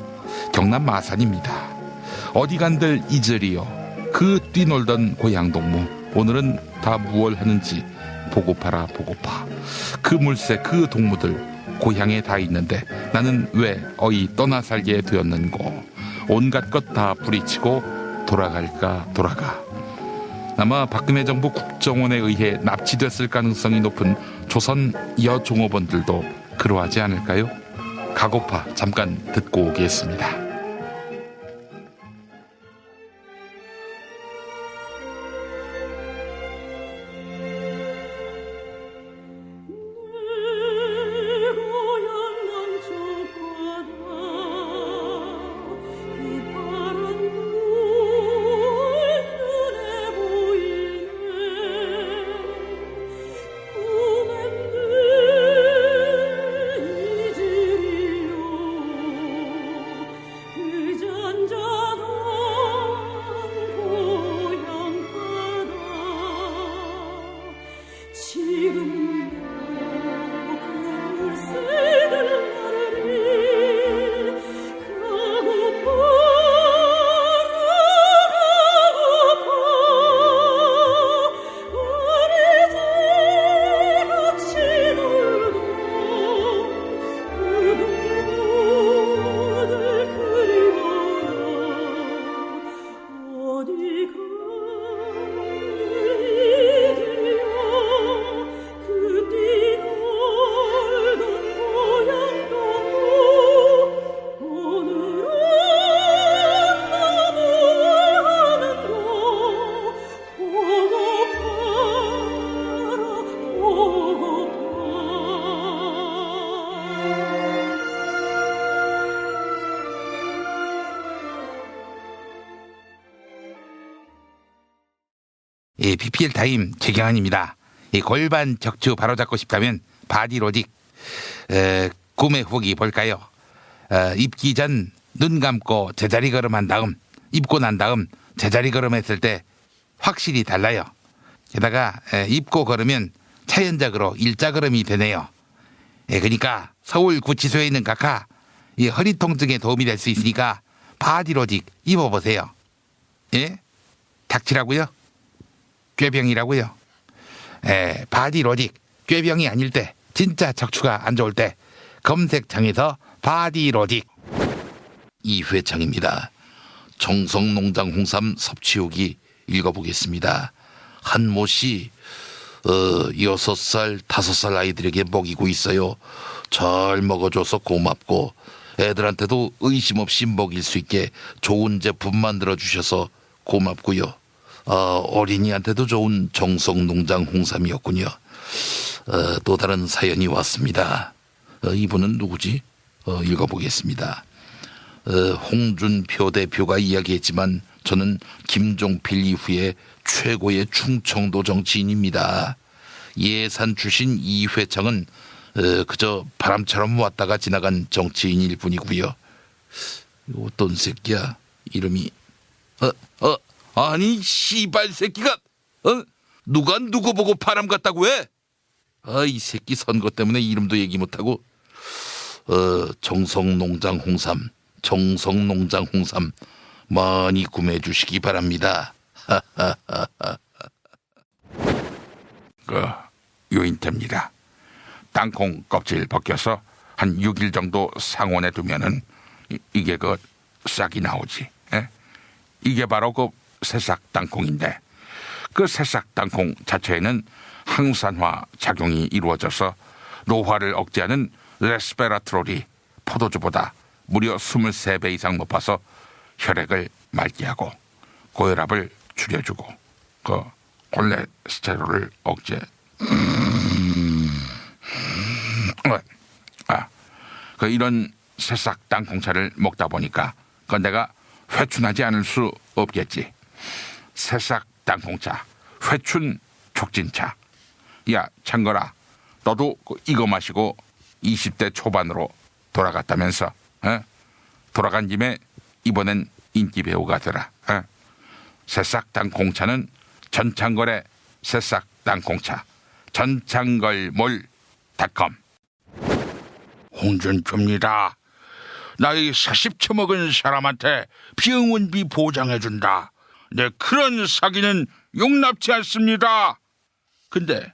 Speaker 2: 경남 마산입니다. 어디 간들 잊으리여 그 뛰놀던 고향 동무 오늘은 다 무얼 하는지 보고파라 보고파. 그 물새 그 동무들 고향에 다 있는데 나는 왜 어이 떠나 살게 되었는고. 온갖 것 다 부리치고 돌아갈까 돌아가. 아마 박근혜 정부 국정원에 의해 납치됐을 가능성이 높은 조선 여종업원들도 그러하지 않을까요? 가고파 잠깐 듣고 오겠습니다. 예, PPL 타임 최경환입니다. 이 골반 척추 바로잡고 싶다면 바디로직 꿈의 후기 볼까요? 입기 전 눈 감고 제자리 걸음한 다음 입고 난 다음 제자리 걸음했을 때 확실히 달라요. 게다가 입고 걸으면 자연적으로 일자 걸음이 되네요. 예, 그러니까 서울 구치소에 있는 각하 이 허리 통증에 도움이 될 수 있으니까 바디로직 입어보세요. 예? 닥치라고요? 꾀병이라고요? 예, 바디로직 꾀병이 아닐 때 진짜 척추가 안 좋을 때 검색창에서 바디로직. 이회창입니다. 정성농장 홍삼 섭취 후기 읽어보겠습니다. 한모 씨 6살 5살 아이들에게 먹이고 있어요. 잘 먹어줘서 고맙고 애들한테도 의심 없이 먹일 수 있게 좋은 제품 만들어주셔서 고맙고요. 어린이한테도 좋은 정성농장 홍삼이었군요. 또 다른 사연이 왔습니다. 이분은 누구지? 읽어보겠습니다. 홍준표 대표가 이야기했지만 저는 김종필 이후에 최고의 충청도 정치인입니다. 예산 출신 이회창은 그저 바람처럼 왔다가 지나간 정치인일 뿐이고요. 이거 어떤 새끼야? 이름이 아니 씨발 새끼가 누가 누구 보고 바람 같다고 해? 이 새끼 선거 때문에 이름도 얘기 못하고 정성농장 홍삼 많이 구매해 주시기 바랍니다. 요인태입니다. 땅콩 껍질 벗겨서 한 6일 정도 상온에 두면은 이게 싹이 나오지. 이게 바로 새싹 땅콩인데, 그 새싹 땅콩 자체에는 항산화 작용이 이루어져서 노화를 억제하는 레스베라트롤이 포도주보다 무려 23배 이상 높아서 혈액을 맑게 하고 고혈압을 줄여주고 콜레스테롤을 억제. 이런 새싹 땅콩차를 먹다 보니까 내가 회춘하지 않을 수 없겠지. 새싹 땅콩차, 회춘 촉진차. 야, 창거라, 너도 이거 마시고 20대 초반으로 돌아갔다면서? 돌아간 김에 이번엔 인기 배우가 되라. 새싹 땅콩차는 전창걸의 새싹 땅콩차, 전창걸몰.com. 홍준표입니다. 나이 40 처먹은 사람한테 병원비 보장해준다. 네, 그런 사기는 용납치 않습니다. 근데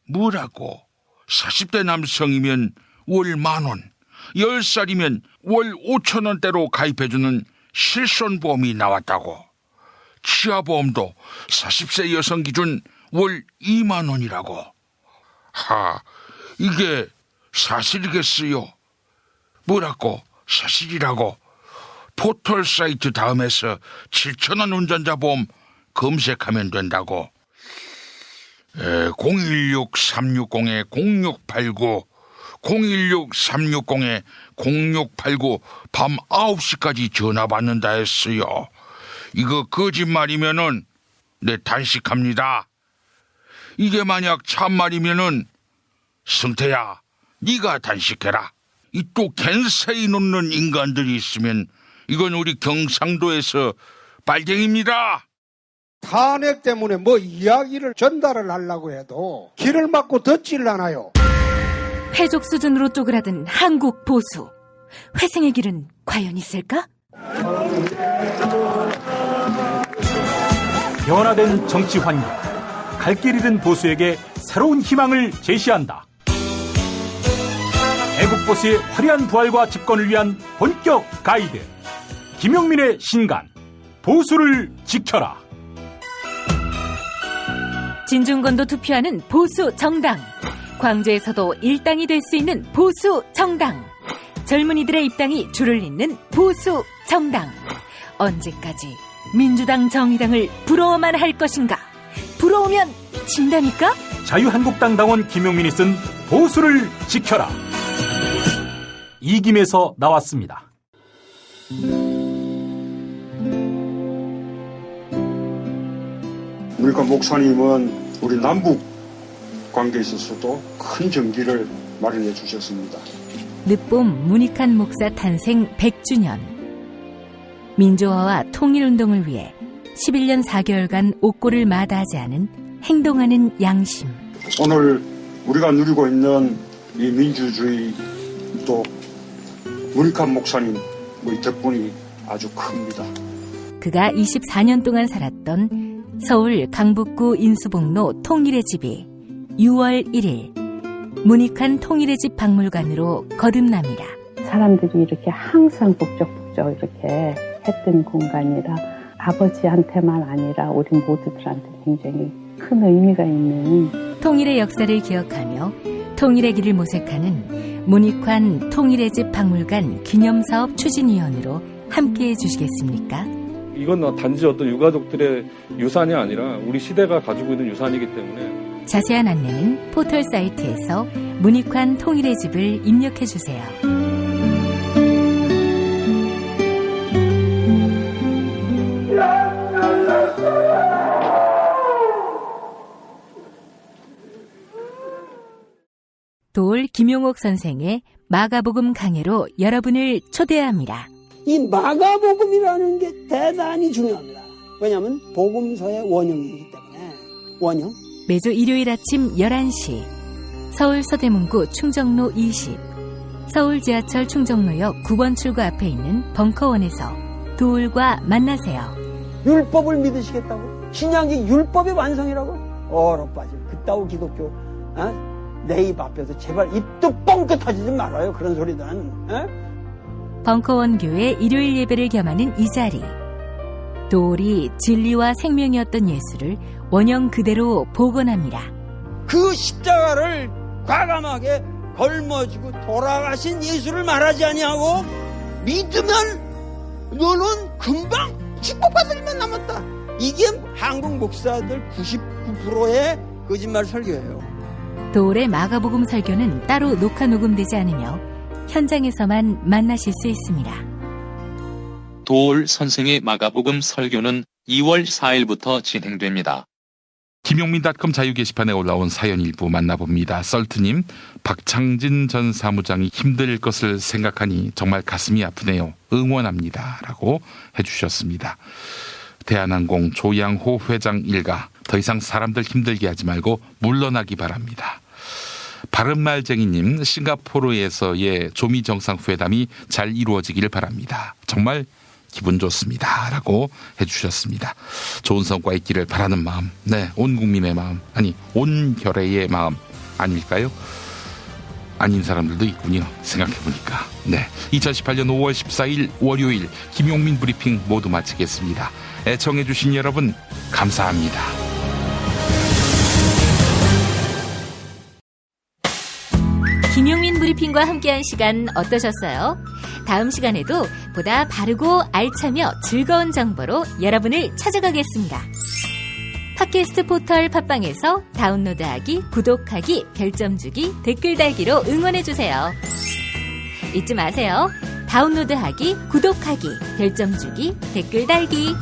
Speaker 2: 뭐라고? 40대 남성이면 월 10,000원, 10살이면 월 5,000원대로 가입해주는 실손보험이 나왔다고. 치아보험도 40세 여성 기준 월 2만 원이라고. 이게 사실이겠어요? 뭐라고? 사실이라고. 포털 사이트 다음에서 7,000원 운전자 보험 검색하면 된다고. 016-360-0689 016-360-0689 밤 9시까지 전화 받는다 했어요. 이거 거짓말이면은 내 단식합니다. 이게 만약 참말이면은 승태야, 네가 단식해라. 이 또 겐세이 놓는 인간들이 있으면 이건 우리 경상도에서 빨갱입니다.
Speaker 10: 탄핵 때문에 뭐 이야기를 전달을 하려고 해도 길을 막고 듣지를 않아요.
Speaker 22: 패족 수준으로 쪼그라든 한국 보수. 회생의 길은 과연 있을까?
Speaker 5: 변화된 정치 환경, 갈 길 잃은 보수에게 새로운 희망을 제시한다. 애국 보수의 화려한 부활과 집권을 위한 본격 가이드, 김용민의 신간, 보수를 지켜라.
Speaker 22: 진중권도 투표하는 보수 정당. 광주에서도 일당이 될 수 있는 보수 정당. 젊은이들의 입당이 줄을 잇는 보수 정당. 언제까지 민주당 정의당을 부러워만 할 것인가? 부러우면 진다니까?
Speaker 5: 자유한국당 당원 김용민이 쓴 보수를 지켜라. 이김에서 나왔습니다.
Speaker 11: 그러니까 목사님은 우리 남북 관계에 있어서도 큰 정기를 마련해 주셨습니다.
Speaker 22: 늦봄 문익환 목사 탄생 100주년. 민주화와 통일운동을 위해 11년 4개월간 옥고를 마다하지 않은 행동하는 양심.
Speaker 11: 오늘 우리가 누리고 있는 이 민주주의 또 문익환 목사님 덕분이 아주 큽니다.
Speaker 22: 그가 24년 동안 살았던 서울 강북구 인수복로 통일의 집이 6월 1일 문익환 통일의 집 박물관으로 거듭납니다.
Speaker 13: 사람들이 이렇게 항상 북적북적 이렇게 했던 공간이라 아버지한테만 아니라 우리 모두들한테 굉장히 큰 의미가 있는
Speaker 22: 통일의 역사를 기억하며 통일의 길을 모색하는 문익환 통일의 집 박물관 기념사업 추진위원으로 함께해 주시겠습니까?
Speaker 14: 이건 단지 어떤 유가족들의 유산이 아니라 우리 시대가 가지고 있는 유산이기 때문에.
Speaker 22: 자세한 안내는 포털 사이트에서 문익환 통일의 집을 입력해 주세요. 돌 김용옥 선생의 마가복음 강해로 여러분을 초대합니다.
Speaker 15: 이 마가복음이라는 게 대단히 중요합니다. 왜냐하면 복음서의 원형이기 때문에. 원형.
Speaker 22: 매주 일요일 아침 11시 서울 서대문구 충정로 20 서울 지하철 충정로역 9번 출구 앞에 있는 벙커원에서 도울과 만나세요.
Speaker 15: 율법을 믿으시겠다고? 신약이 율법의 완성이라고? 얼어빠져. 그따위 기독교 내 입 앞에서 제발 입도 뻥끗 터지지 말아요. 그런 소리는.
Speaker 22: 벙커원 교회 일요일 예배를 겸하는 이 자리. 도울이 진리와 생명이었던 예수를 원형 그대로 복원합니다.
Speaker 15: 그 십자가를 과감하게 걸머지고 돌아가신 예수를 말하지 아니하고 믿으면 너는 금방 축복받을 일만 남았다. 이게 한국 목사들 99%의 거짓말 설교예요.
Speaker 22: 도울의 마가복음 설교는 따로 녹화 녹음되지 않으며 현장에서만 만나실 수 있습니다.
Speaker 16: 도울 선생의 마가복음 설교는 2월 4일부터 진행됩니다.
Speaker 2: 김용민.com 자유 게시판에 올라온 사연 일부 만나봅니다. 썰트님, 박창진 전 사무장이 힘들 것을 생각하니 정말 가슴이 아프네요. 응원합니다. 라고 해주셨습니다. 대한항공 조양호 회장 일가, 더 이상 사람들 힘들게 하지 말고 물러나기 바랍니다. 바른말쟁이님, 싱가포르에서의 조미 정상회담이 잘 이루어지기를 바랍니다. 정말 기분 좋습니다. 라고 해주셨습니다. 좋은 성과 있기를 바라는 마음, 네, 온 국민의 마음, 아니 온 결의의 마음 아닐까요? 아닌 사람들도 있군요. 생각해보니까. 네, 2018년 5월 14일 월요일 김용민 브리핑 모두 마치겠습니다. 애청해주신 여러분 감사합니다.
Speaker 22: 김용민 브리핑과 함께한 시간 어떠셨어요? 다음 시간에도 보다 바르고 알차며 즐거운 정보로 여러분을 찾아가겠습니다. 팟캐스트 포털 팟빵에서 다운로드하기, 구독하기, 별점 주기, 댓글 달기로 응원해주세요. 잊지 마세요. 다운로드하기, 구독하기, 별점 주기, 댓글 달기.